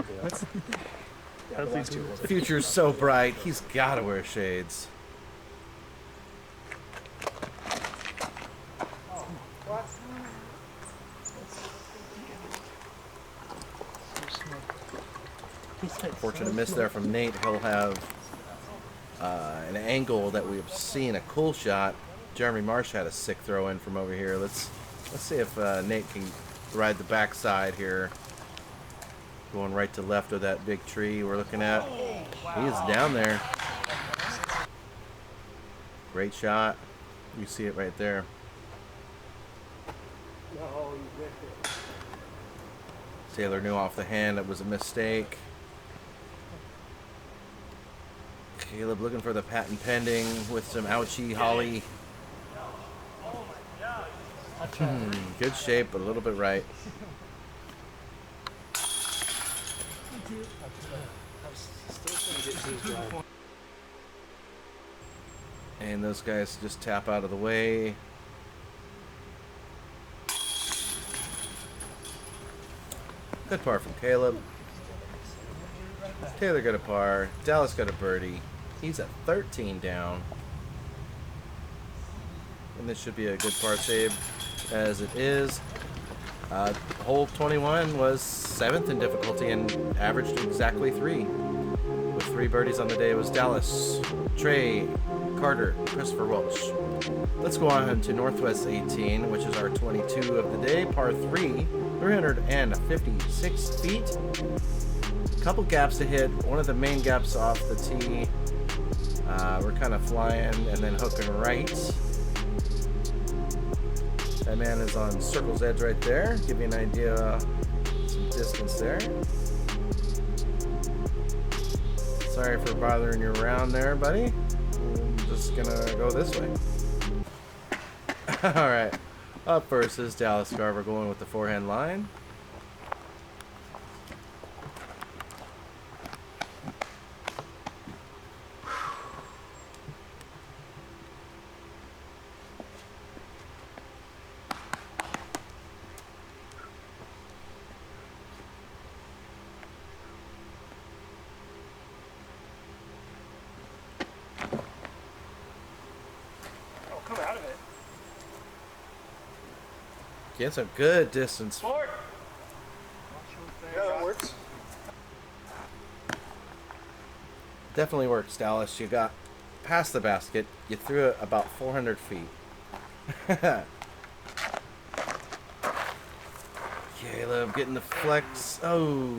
Future's so bright. He's got to wear shades. Fortunate miss there from Nate. He'll have an angle that we've seen, a cool shot. Jeremy Marsh had a sick throw in from over here. Let's see if Nate can ride the backside here. Going right to left of that big tree we're looking at. He's down there. Great shot. You see it right there. Taylor knew off the hand it was a mistake. Caleb looking for the patent pending with some ouchie holly. Good shape, but a little bit right. And those guys just tap out of the way. Good par from Caleb. Taylor got a par. Dallas got a birdie. He's at 13 down. And this should be a good par save as it is. Hole 21 was 7th in difficulty and averaged exactly 3. With 3 birdies on the day was Dallas, Trey, Carter, Christopher Welch. Let's go on to Northwest 18, which is our 22 of the day. Par 3, 356 feet. Couple gaps to hit. One of the main gaps off the tee. We're kind of flying and then hooking right. That man is on circle's edge right there. Give you an idea, some distance there. Sorry for bothering you around there, buddy. I'm just gonna go this way. All right. Up first is Dallas Garber going with the forehand line. Come out of it. Get some good distance. Sport. Yeah, that works. Definitely works, Dallas. You got past the basket. You threw it about 400 feet. Caleb getting the flex. Oh.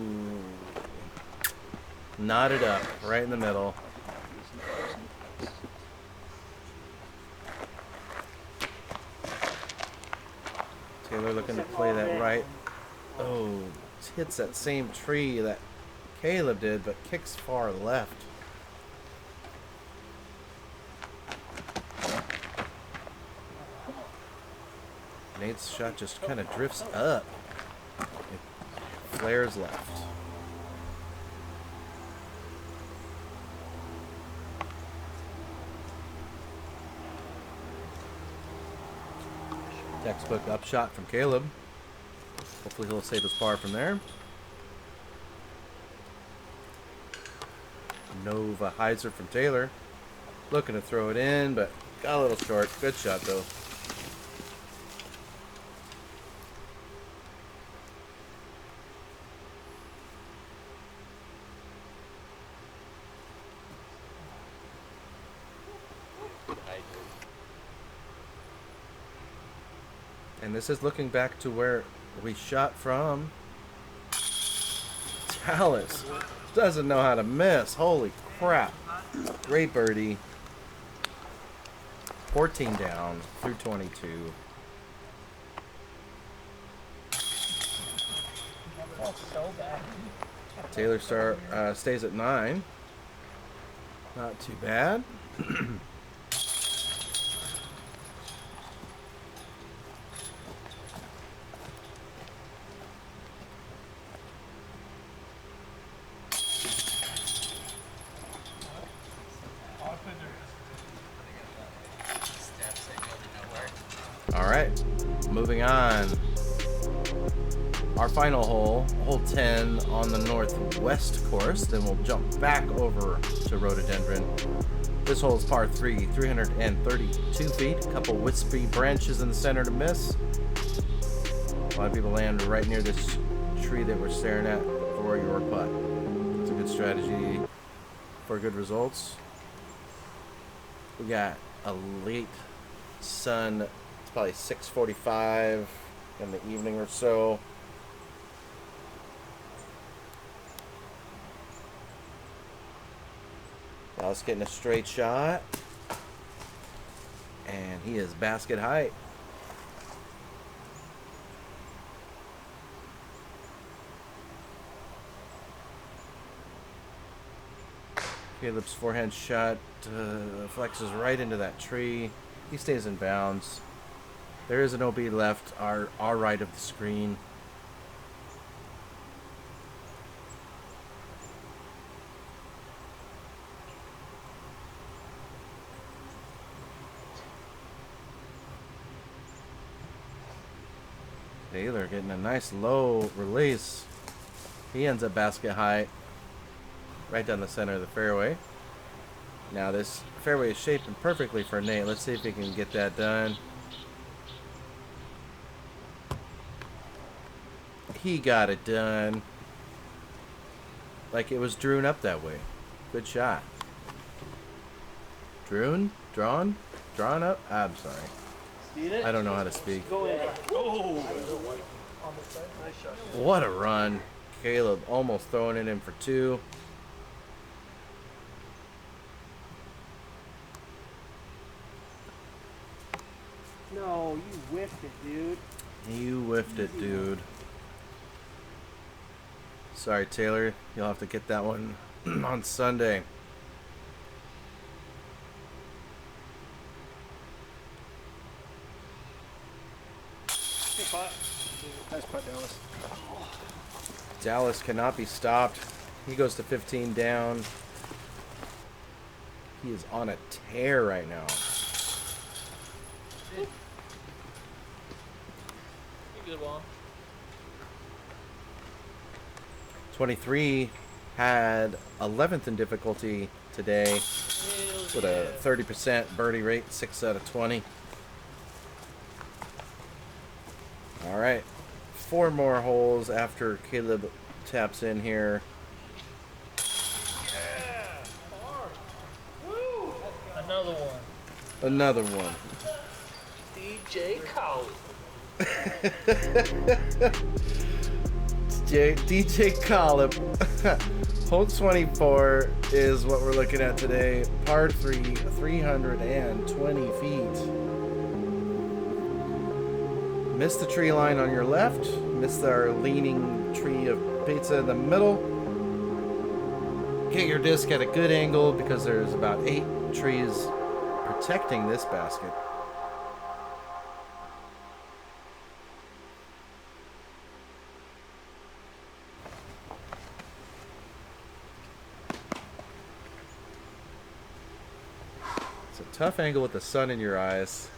Knotted up right in the middle. Taylor looking to play that right. Oh, hits that same tree that Caleb did, but kicks far left. Nate's shot just kind of drifts up. It flares left. Textbook upshot from Caleb. Hopefully he'll save his par from there. Nova Heiser from Taylor. Looking to throw it in, but got a little short. Good shot, though. And this is looking back to where we shot from. Dallas doesn't know how to miss. Holy crap. Great birdie. 14 down through 22. That's so bad. Taylor stays at 9. Not too bad. All right, moving on. Our final hole, hole 10 on the northwest course. Then we'll jump back over to rhododendron. This hole is par 3, 332 feet. A couple wispy branches in the center to miss. A lot of people land right near this tree that we're staring at for your putt. It's a good strategy for good results. We got a late sun. It's probably 6:45 in the evening or so. Dallas getting a straight shot. And he is basket height. Caleb's forehand shot flexes right into that tree. He stays in bounds. There is an OB left, our right of the screen. Taylor getting a nice low release. He ends up basket height. Right down the center of the fairway. Now this fairway is shaping perfectly for Nate. Let's see if he can get that done. He got it done. Like it was drewn up that way. Good shot. Drawn up? I'm sorry. I don't know how to speak. What a run. Caleb almost throwing it in for 2. No, you whiffed it, dude. You whiffed it, dude. Sorry, Taylor. You'll have to get that one on Sunday. Good putt. Nice putt, Dallas. Dallas cannot be stopped. He goes to 15 down. He is on a tear right now. Good ball. 23 had 11th in difficulty today with a 30% birdie rate, 6 out of 20. All right, 4 more holes after Caleb taps in here. Another one. Another one. DJ Coulam. DJ Coulam. Hole 24 is what we're looking at today. Par 3, 320 feet. Missed the tree line on your left. Missed our leaning tree of pizza in the middle. Get your disc at a good angle because there's about 8 trees protecting this basket. Tough angle with the sun in your eyes.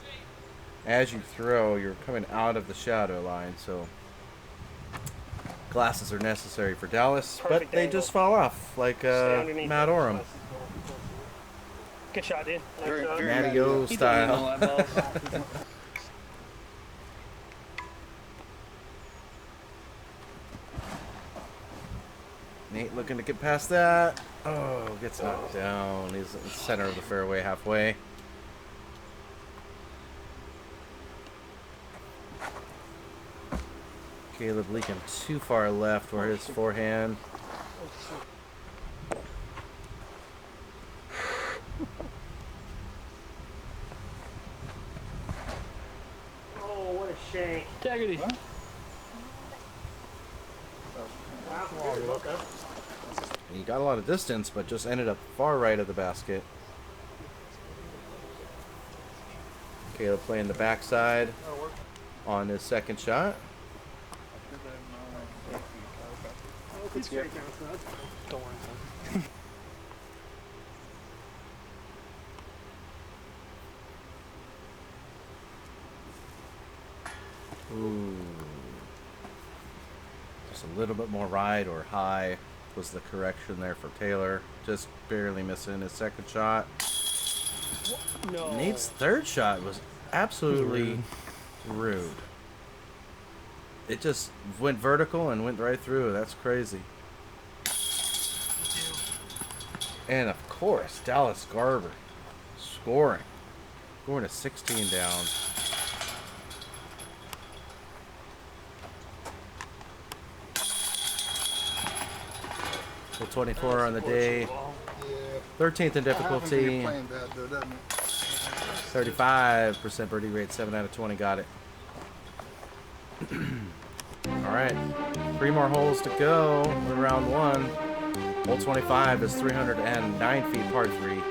As you throw, you're coming out of the shadow line, so Glasses are necessary for Dallas, but Perfect they angle. just fall off like Stay underneath Matt it. Oram. Good shot, dude. Nice Very- job. very- Matty O He don't need no style. eyeballs. Nate looking to get past that. Oh, gets knocked down. He's in the center of the fairway halfway. Caleb leaking too far left for his forehand. Oh, what a shank. Integrity. He got a lot of distance, but just ended up far right of the basket. Caleb playing the backside on his second shot. Don't worry, Ooh. Just a little bit more right or high was the correction there for Taylor. Just barely missing his second shot. No. Nate's third shot was absolutely rude. It just went vertical and went right through. That's crazy. And of course, Dallas Garber scoring. Going to 16 down. Well, 24 on the day. 13th in difficulty. 35% birdie rate, 7 out of 20. Got it. All right. 3 more holes to go in round 1. Hole 25 is 309 feet, par 3.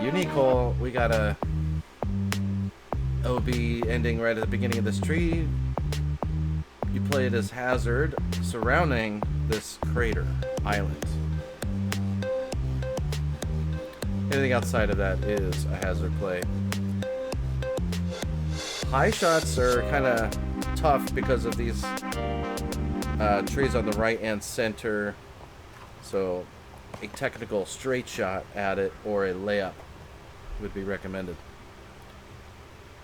Unique hole. We got a OB ending right at the beginning of this tree. You play it as hazard surrounding this crater island. Anything outside of that is a hazard play. High shots are kind of tough because of these trees on the right and center. So a technical straight shot at it or a layup would be recommended.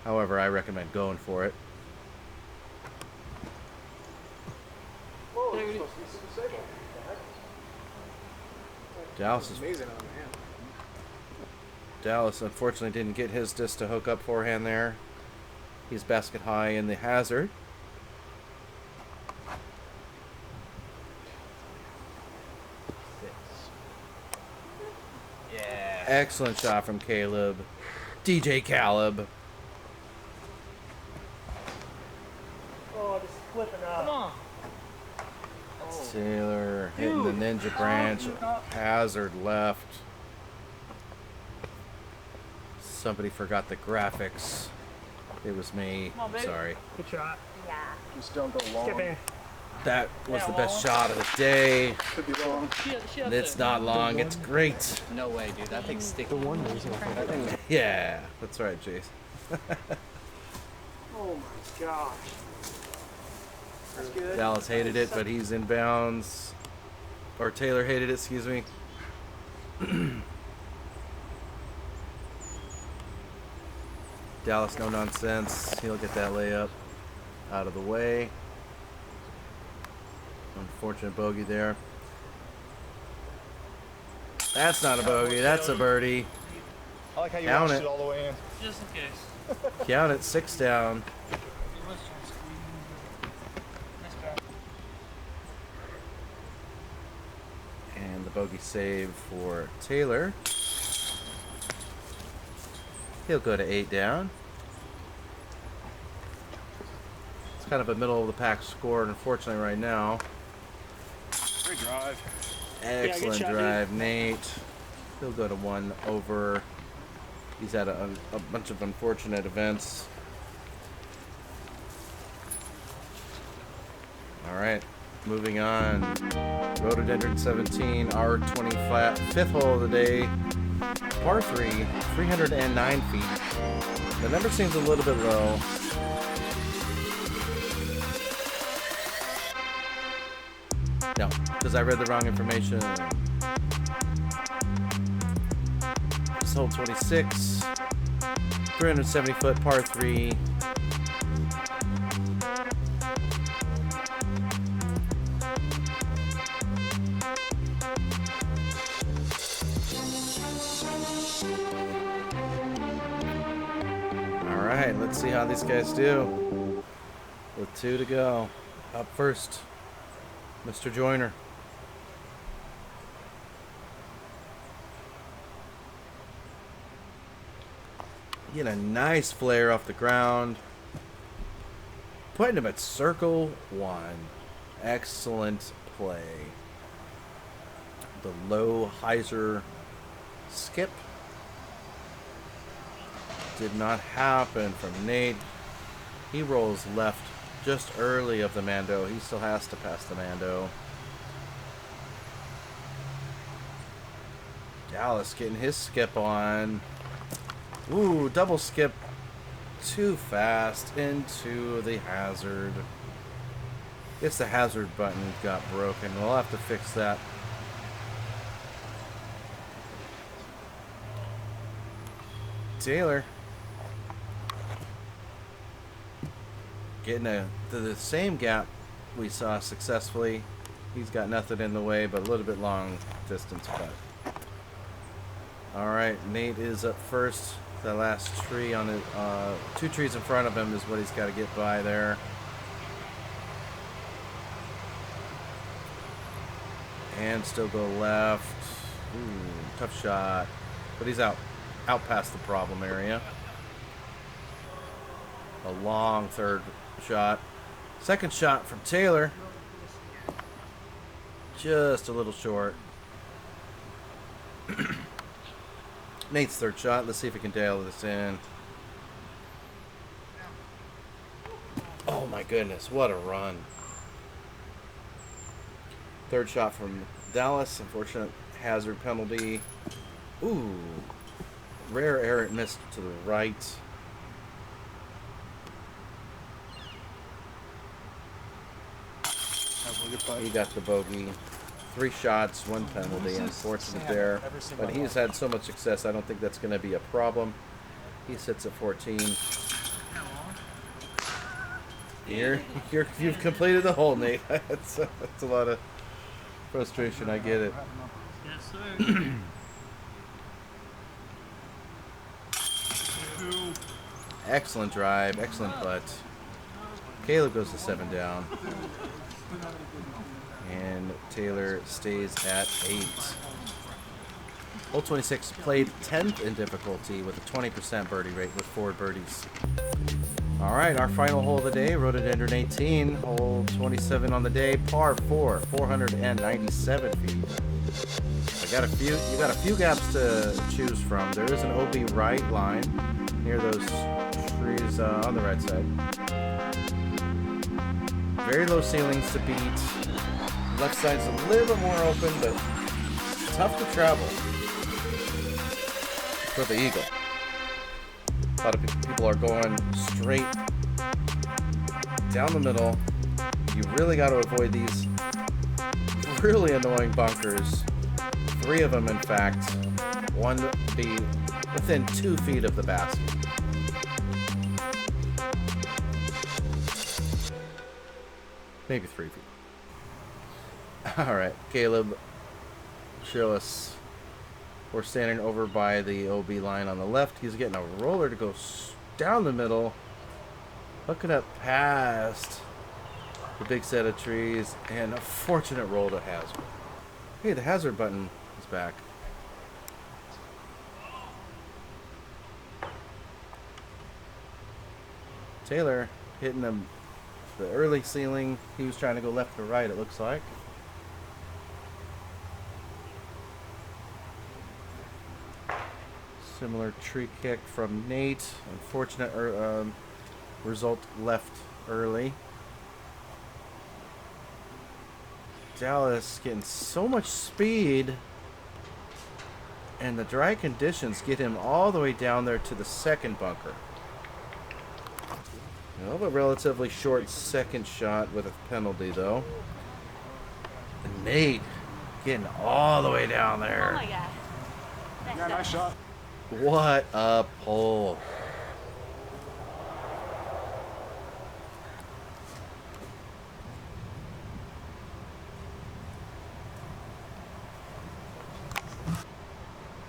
However, I recommend going for it. Dallas is Amazing on the hand. Dallas unfortunately didn't get his disc to hook up forehand there. He's basket high in the hazard. Yeah. Excellent shot from Caleb. DJ Caleb. Oh, just flipping Come up. on. Taylor hitting the ninja branch. Hazard left. Somebody forgot the graphics. It was me. Come on, baby. Sorry. Good shot. Just don't go long. Skip in. That was Yeah, the best Wallen. shot of the day. Could be long. She had It's not long. It's great. No way, dude. That thing's sticky. Yeah, that's right, Jace. Oh my gosh. That's good. Dallas hated it, but he's in bounds. Or Taylor hated it, excuse me. Dallas, no nonsense. He'll get that layup out of the way. Unfortunate bogey there. That's not a bogey. That's a birdie. I like how you Count watched it. it all the way in. Just in case. Count it. 6 down. He was trying to squeeze in. Nice try. And the bogey save for Taylor. He'll go to 8 down. It's kind of a middle of the pack score, unfortunately, right now. Great drive. good Excellent shot, drive, Nate. He'll go to 1 over. He's had a bunch of unfortunate events. All right, moving on. Rhododendron 17, our 25th hole of the day. Par 3, 309 feet. The number seems a little bit low. because I read the wrong information. This hole 26, 370 foot par 3. Alright, let's see how these guys do. With 2 to go. Up first, Mr. Joyner. Get a nice flare off the ground. Putting him at circle 1. Excellent play. The low hyzer skip did not happen from Nate. He rolls left just early of the Mando. He still has to pass the Mando. Dallas getting his skip on. Ooh, double skip too fast into the hazard. Guess the hazard button got broken. We'll have to fix that. Taylor getting to the same gap we saw successfully. He's got nothing in the way, but a little bit long distance putt. All right, Nate is up first. The last tree on the 2 trees in front of him is what he's got to get by there. And still go left. Ooh, tough shot, but he's out past the problem area. A long third shot. Second shot from Taylor. Just a little short. Nate's third shot. Let's see if we can dial this in. Oh my goodness, what a run. Third shot from Dallas. Unfortunate hazard penalty. Ooh. Rare errant miss to the right. He got the bogey. 3 shots, 1 penalty. Unfortunate there. But he's had so much success, I don't think that's going to be a problem. He sits at 14. You've completed the hole, Nate. That's a lot of frustration. I get it. Yes, sir. Excellent drive, excellent putt. Caleb goes to 7 down. And Taylor stays at 8. Hole 26 played 10th in difficulty with a 20% birdie rate with 4 birdies. All right, our final hole of the day, Rhododendron 18, hole 27 on the day, par 4, 497 feet. You got a few gaps to choose from. There is an OB right line near those trees on the right side. Very low ceilings to beat. Left side's a little bit more open, but tough to travel for the eagle. A lot of people are going straight down the middle. You really got to avoid these really annoying bunkers. 3 of them, in fact. One be within 2 feet of the basket. Maybe 3 feet. All right, Caleb, show us. We're standing over by the OB line on the left. He's getting a roller to go down the middle, hooking up past the big set of trees, and a fortunate roll to hazard. Hey, the hazard button is back. Taylor hitting the early ceiling. He was trying to go left or right, it looks like. Similar tree kick from Nate. Unfortunate result left early. Dallas getting so much speed, and the dry conditions get him all the way down there to the second bunker. Well, a relatively short second shot with a penalty, though. Nate getting all the way down Oh there. my god. That's Yeah, nice shot. What a pull.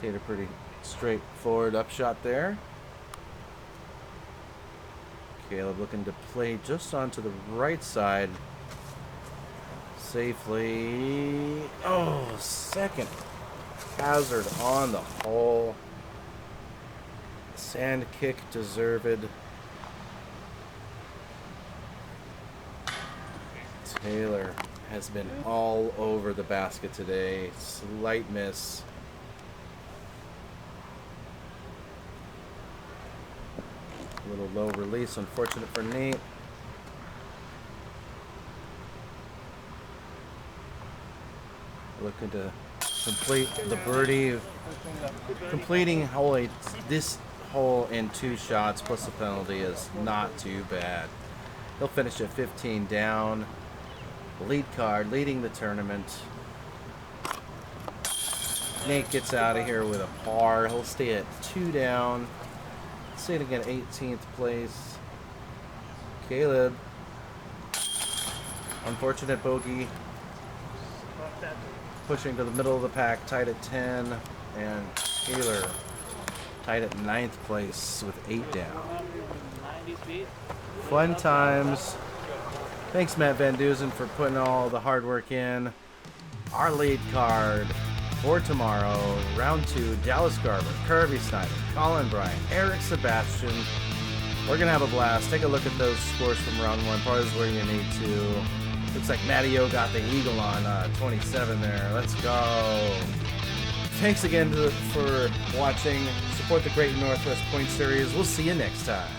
Did a pretty straightforward upshot there. Caleb looking to play just onto the right side. Safely. Oh, second hazard on the hole. Sand kick deserved. Taylor has been all over the basket today. Slight miss. A little low release, unfortunate for Nate. Looking to complete the birdie. Completing this hole in 2 shots plus a penalty is not too bad. He'll finish at 15 down. Lead card, leading the tournament. Nate gets out of here with a par. He'll stay at 2 down. Sitting at 18th place. Caleb. Unfortunate bogey. Pushing to the middle of the pack, tied at 10. And Taylor tied at 9th place with 8 down. 90 speed. Fun times. Thanks, Matt Van Duzen, for putting all the hard work in. Our lead card for tomorrow, round 2, Dallas Garber, Kirby Snyder, Colin Bryant, Eric Sebastian. We're going to have a blast. Take a look at those scores from round 1. Probably where you need to. Looks like Matty O got the eagle on 27 there. Let's go. Thanks again for watching. Support the Great Northwest Point Series. We'll see you next time.